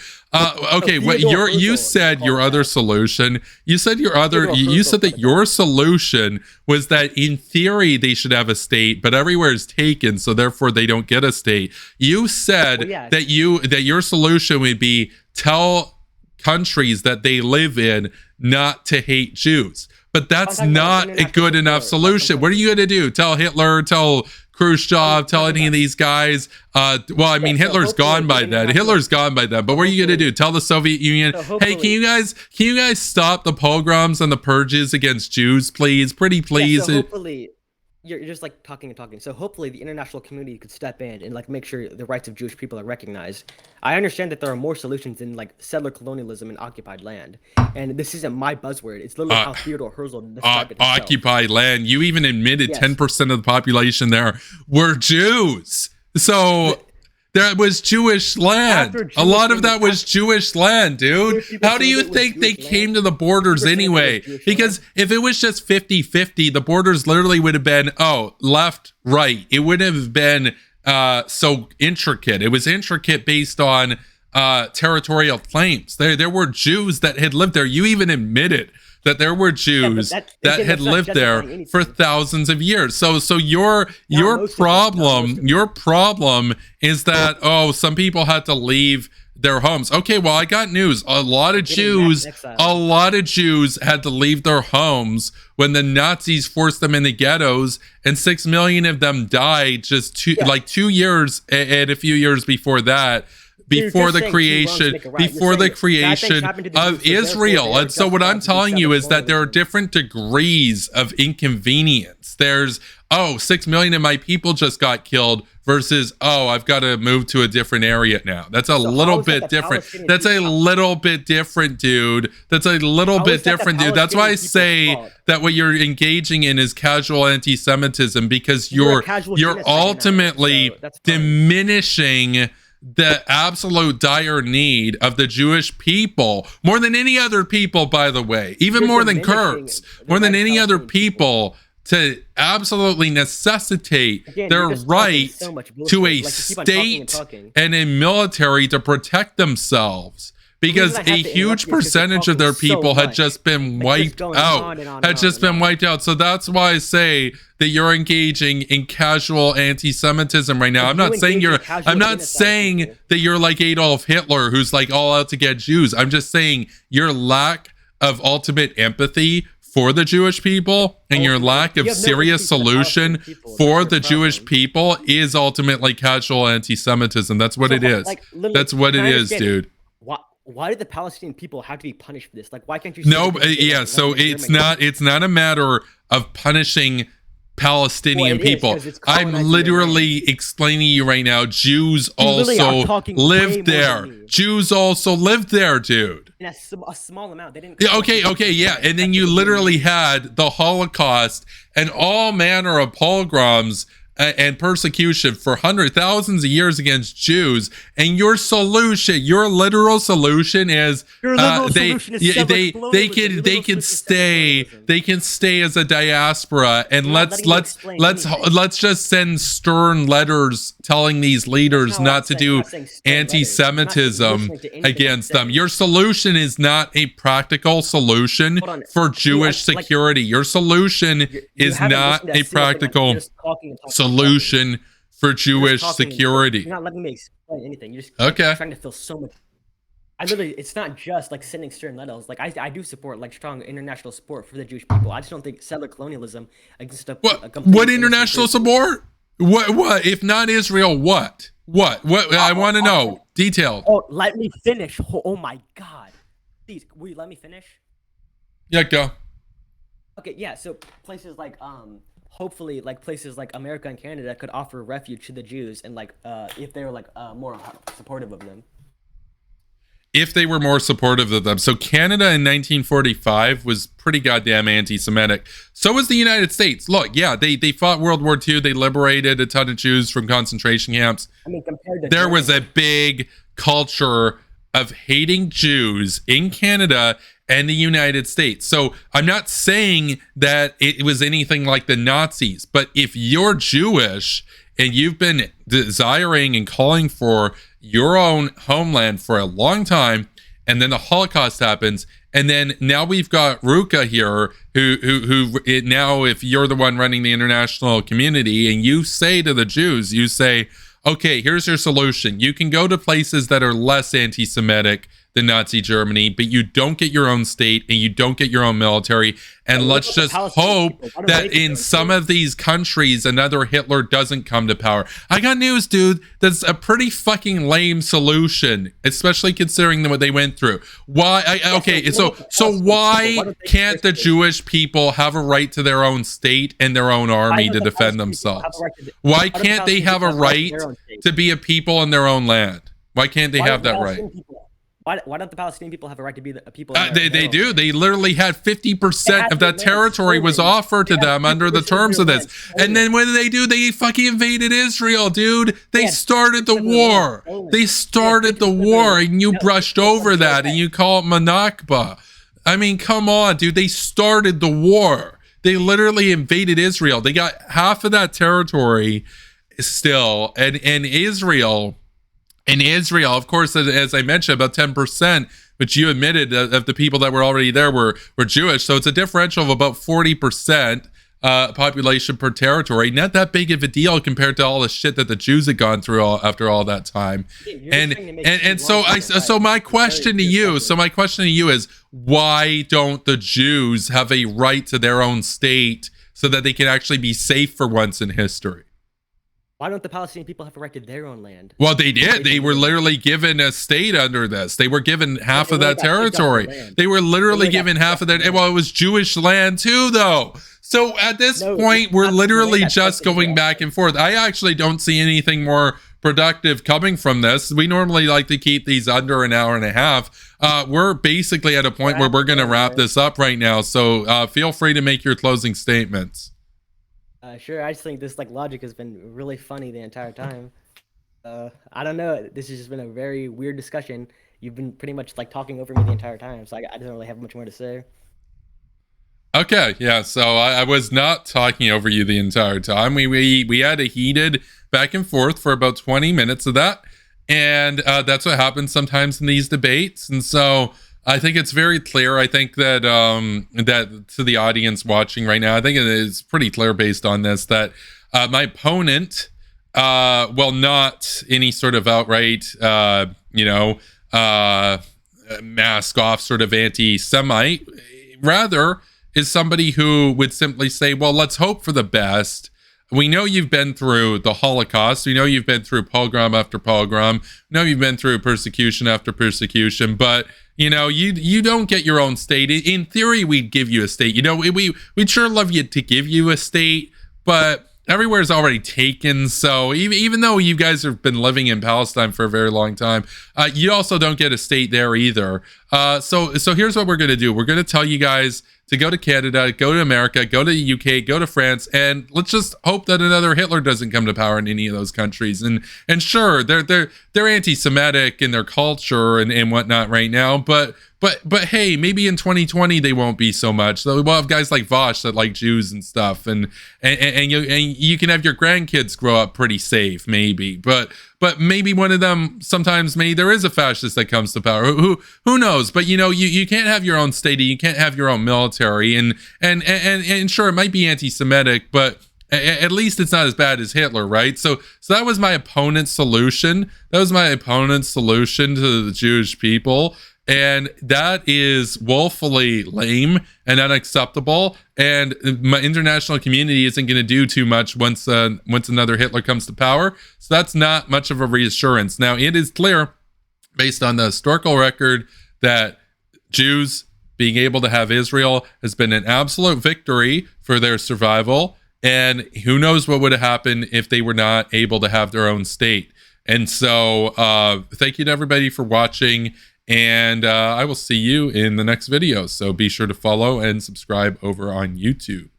Okay, what Theodore you Herzl said called your it other that. solution. You said your other. Theodore You Herzl said called that it your that. solution was that in theory they should have a state, but everywhere is taken, so therefore they don't get a state. You said Well, yeah. that your solution would be tell countries that they live in not to hate Jews. But that's talking about not a international good enough support. That's solution. what What are you going to do? Tell Hitler, tell Khrushchev, tell any of these guys? Well, I mean, so Hitler's hopefully gone by the then. international- Hitler's gone by then. But what are you going to do? Tell the Soviet Union, So hey, hopefully- can you guys stop the pogroms and the purges against Jews, please? Pretty please. Yeah, so hopefully, you're just like talking and talking. So hopefully, the international community could step in and like make sure the rights of Jewish people are recognized. I understand that there are more solutions in like settler colonialism and occupied land, and this isn't my buzzword. It's literally how Theodore Herzl described it himself. Occupied land. You even admitted Yes. 10% of the population there were Jews. So there was Jewish land. After A Jewish lot of land- that was Jewish land, dude. Jewish people How do said you it was think they Jewish came land. to the borders 50% of it was anyway? Jewish Because if it was just 50-50, the borders literally would have been, left, right. It wouldn't have been so intricate. It was intricate based on territorial claims. There were Jews that had lived there. You even admitted that there were Jews that- that again, had that's not lived there justifying for anything. thousands of years. So your most of them, not most of your problem is that some people had to leave their homes. Okay, well, I got news. A lot of Getting mass exile. Had to leave their homes when the Nazis forced them into ghettos, and 6 million of them died just 2 years and a few years before that. Before the creation, of Israel. And so what I'm telling you is that there are different degrees of inconvenience. There's, 6 million of my people just got killed versus, I've got to move to a different area now. That's a little bit different. That's a little bit different, dude. That's a little bit different, dude. That's why I say that what you're engaging in is casual anti-Semitism, because you're ultimately diminishing the absolute dire need of the Jewish people more than any other people, by the way, even more than Kurds, more than any other people, to absolutely necessitate their right to a state and a military to protect themselves. Because a huge percentage of their people had just been wiped out. So that's why I say that you're engaging in casual anti-Semitism right now. I'm not saying that you're like Adolf Hitler, who's like all out to get Jews. I'm just saying your lack of ultimate empathy for the Jewish people and your lack of serious solution for the Jewish people is ultimately casual anti-Semitism. That's what it is. That's what it is, dude. Why do the Palestinian people have to be punished for this? Like, why can't you? So it's not a matter of punishing Palestinian people. I'm literally explaining to you right now. Jews also lived there. Jews also lived there, dude. In a small amount. They didn't. Okay, yeah. And then you literally had the Holocaust and all manner of pogroms and persecution for thousands of years against Jews, and your literal solution is they can stay as a diaspora, and let's just send stern letters telling these leaders not to do anti-Semitism against them. Your solution is not a practical solution for Jewish security. Your solution is not a practical solution for Jewish security. You're not letting me explain anything. You're just trying to feel so much. It's not just like sending stern letters. Like I do support like strong international support for the Jewish people. I just don't think settler colonialism against what international support? What if not Israel? What? I want to know detailed. Oh, let me finish. Oh my God, please, will you let me finish? Yeah, go. Okay, yeah. So places like hopefully like places like America and Canada could offer refuge to the Jews, and like if they were like more supportive of them. If they were more supportive of them. So Canada in 1945 was pretty goddamn anti-Semitic. So was the United States. Look, yeah, they fought World War II. They liberated a ton of Jews from concentration camps. I mean, compared to there was a big culture of hating Jews in Canada and the United States. So I'm not saying that it was anything like the Nazis, but if you're Jewish and you've been desiring and calling for your own homeland for a long time, and then the Holocaust happens, and then now we've got Ruka here, who now, if you're the one running the international community, and you say to the Jews, you say, okay, here's your solution. You can go to places that are less anti-Semitic than Nazi Germany, but you don't get your own state and you don't get your own military. And let's just hope that in some of these countries, another Hitler doesn't come to power. I got news, dude. That's a pretty fucking lame solution, especially considering what they went through. Why? So why can't the Jewish people have a right to their own state and their own army to defend themselves? Why can't they have a right to be a people in their own land? Why can't they have that right? Why don't the Palestinian people have a right to be a people? They do. They literally had 50% of that territory was offered to them under the terms of this. And then what do? They fucking invaded Israel, dude. They started the war. They started the war, and you brushed over that, and you call it Manakba. I mean, come on, dude. They started the war. They literally invaded Israel. They got half of that territory still, and Israel. In Israel, of course, as I mentioned, about 10%, which you admitted of the people that were already there were Jewish. So it's a differential of about 40% population per territory. Not that big of a deal compared to all the shit that the Jews had gone through after all that time. So my question to you is, why don't the Jews have a right to their own state so that they can actually be safe for once in history? Why don't the Palestinian people have a right to their own land? Well, they did. They were literally given a state under this. They were given half of that territory. They were literally given half of that. Well, it was Jewish land too, though. So at this point, we're literally just going back and forth. I actually don't see anything more productive coming from this. We normally like to keep these under an hour and a half. We're basically at a point where we're going to wrap this up right now. So feel free to make your closing statements. Sure. I just think this logic has been really funny the entire time. I don't know. This has just been a very weird discussion. You've been pretty much talking over me the entire time, so I don't really have much more to say. Okay, yeah. So I was not talking over you the entire time. We had a heated back and forth for about 20 minutes of that, and that's what happens sometimes in these debates. And so I think it's very clear. I think that that to the audience watching right now, I think it is pretty clear based on this that my opponent, well, not any sort of outright, mask off sort of anti-Semite, rather is somebody who would simply say, well, let's hope for the best. We know you've been through the Holocaust. We know you've been through pogrom after pogrom. We know you've been through persecution after persecution, but you don't get your own state. In theory, we'd give you a state. We'd sure love you to give you a state, but everywhere's already taken. So even though you guys have been living in Palestine for a very long time, you also don't get a state there either. So here's what we're going to do. We're going to tell you guys to go to Canada, go to America, go to the UK, go to France, and let's just hope that another Hitler doesn't come to power in any of those countries. And sure, they're anti-Semitic in their culture and whatnot right now, but hey, maybe in 2020 they won't be so much. So we'll have guys like Vosh that like Jews and stuff, and you can have your grandkids grow up pretty safe, maybe. But maybe one of them sometimes, maybe there is a fascist that comes to power. Who knows? But you can't have your own state, you can't have your own military, and sure, it might be anti-Semitic, but at least it's not as bad as Hitler, right? So that was my opponent's solution. That was my opponent's solution to the Jewish people. And that is woefully lame and unacceptable. And my international community isn't going to do too much once another Hitler comes to power. So that's not much of a reassurance. Now, it is clear, based on the historical record, that Jews being able to have Israel has been an absolute victory for their survival. And who knows what would have happened if they were not able to have their own state. And so thank you to everybody for watching. And I will see you in the next video. So be sure to follow and subscribe over on YouTube.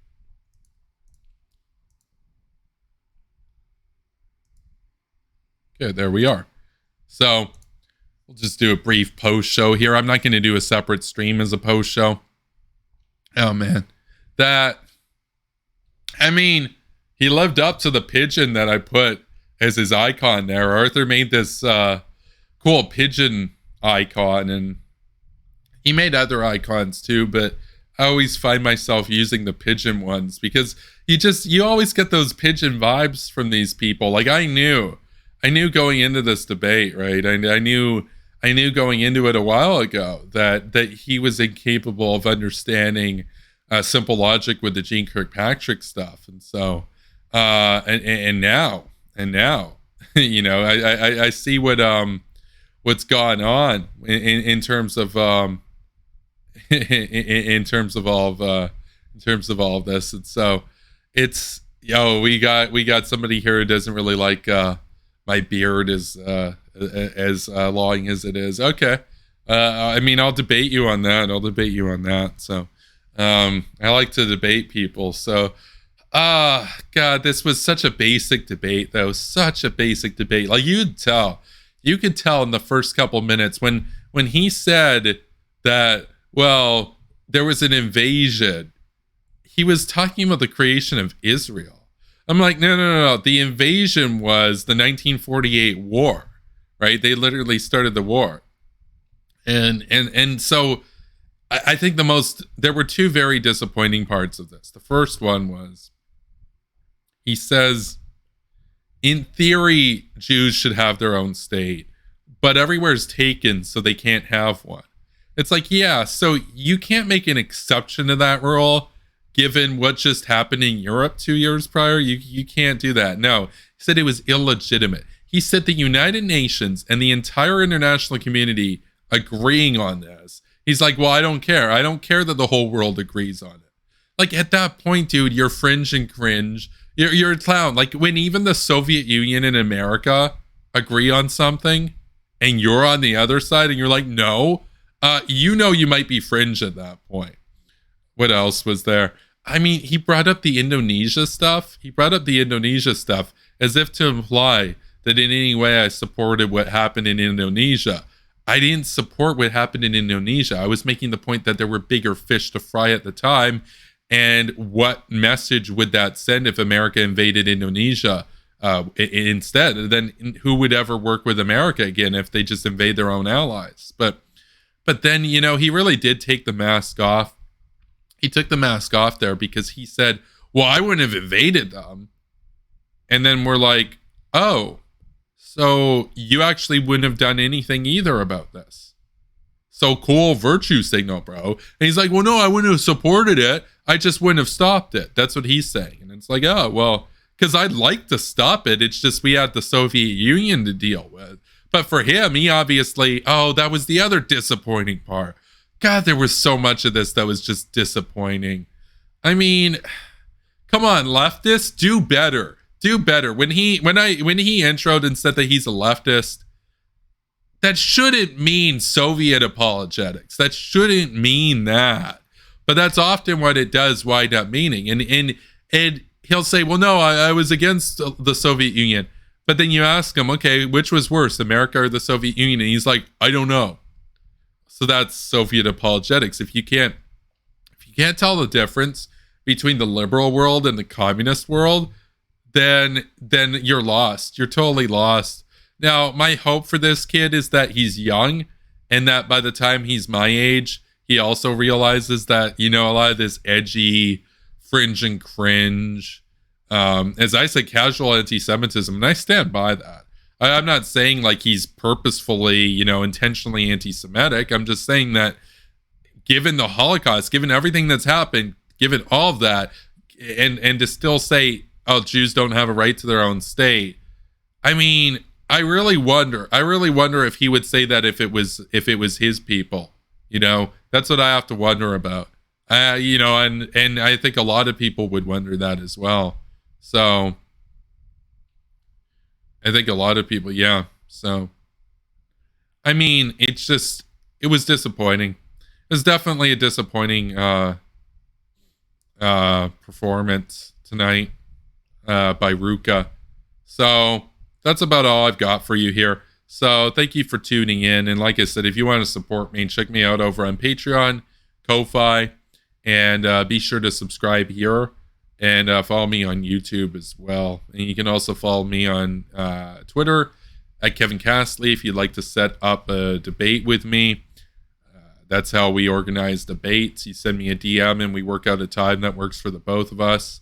Okay, there we are. So we'll just do a brief post show here. I'm not going to do a separate stream as a post show. Oh man, that I mean, he lived up to the pigeon that I put as his icon there. Arthur made this cool pigeon icon, and he made other icons too, but I always find myself using the pigeon ones because you always get those pigeon vibes from these people. Like I knew going into this debate, right? I knew going into it a while ago that he was incapable of understanding simple logic with the Gene Kirkpatrick stuff, and so and now you know I see what's gone on in terms of in terms of all of all of this, and so it's we got somebody here who doesn't really like my beard as long as it is. Okay, I mean I'll debate you on that. So I like to debate people. So God, this was such a basic debate though, such a basic debate. Like you could tell in the first couple minutes when he said that, well, there was an invasion, he was talking about the creation of Israel. I'm like, no. The invasion was the 1948 war, right? They literally started the war. And so I think there were two very disappointing parts of this. The first one was he says, in theory, Jews should have their own state, but everywhere's taken, so they can't have one. It's like, yeah, so you can't make an exception to that rule given what just happened in Europe 2 years prior. You can't do that. No, he said it was illegitimate. He said the United Nations and the entire international community agreeing on this. He's like, well, I don't care. I don't care that the whole world agrees on it. Like at that point, dude, you're fringe and cringe. You're a clown. Like when even the Soviet Union and America agree on something and you're on the other side and you're like, no, you might be fringe at that point. What else was there? I mean, he brought up the Indonesia stuff. As if to imply that in any way I supported what happened in Indonesia. I didn't support what happened in Indonesia. I was making the point that there were bigger fish to fry at the time. And what message would that send if America invaded Indonesia instead? Then who would ever work with America again if they just invade their own allies? But then, he really did take the mask off. He took the mask off there because he said, well, I wouldn't have invaded them. And then we're like, oh, so you actually wouldn't have done anything either about this. So cool virtue signal, bro. And he's like, well, no, I wouldn't have supported it. I just wouldn't have stopped it. That's what he's saying. And it's like, oh, well, because I'd like to stop it. It's just we had the Soviet Union to deal with. But for him, he obviously, that was the other disappointing part. God, there was so much of this that was just disappointing. I mean, come on, leftists, do better. Do better. When he introed and said that he's a leftist, that shouldn't mean Soviet apologetics. That shouldn't mean that. But that's often what it does wind up meaning. And he'll say, well, no, I was against the Soviet Union. But then you ask him, okay, which was worse, America or the Soviet Union? And he's like, I don't know. So that's Soviet apologetics. If you can't tell the difference between the liberal world and the communist world, then you're lost. You're totally lost. Now, my hope for this kid is that he's young and that by the time he's my age, he also realizes that, a lot of this edgy fringe and cringe, as I said, casual anti-Semitism, and I stand by that. I'm not saying like he's purposefully, intentionally anti-Semitic. I'm just saying that given the Holocaust, given everything that's happened, given all of that, and to still say, oh, Jews don't have a right to their own state. I mean, I really wonder if he would say that if it was his people, that's what I have to wonder about. And I think a lot of people would wonder that as well. So I think a lot of people, yeah. So, I mean, it was disappointing. It was definitely a disappointing performance tonight by Ruka. So that's about all I've got for you here. So thank you for tuning in. And like I said, if you want to support me, check me out over on Patreon, Ko-Fi, and be sure to subscribe here and follow me on YouTube as well. And you can also follow me on Twitter at Kevin Castley if you'd like to set up a debate with me. That's how we organize debates. You send me a DM and we work out a time that works for the both of us.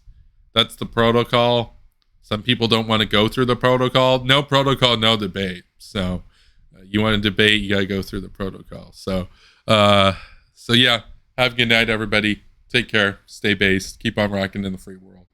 That's the protocol. Some people don't want to go through the protocol. No protocol, no debate. So you want to debate, you got to go through the protocol. So yeah, have a good night, everybody. Take care. Stay based. Keep on rocking in the free world.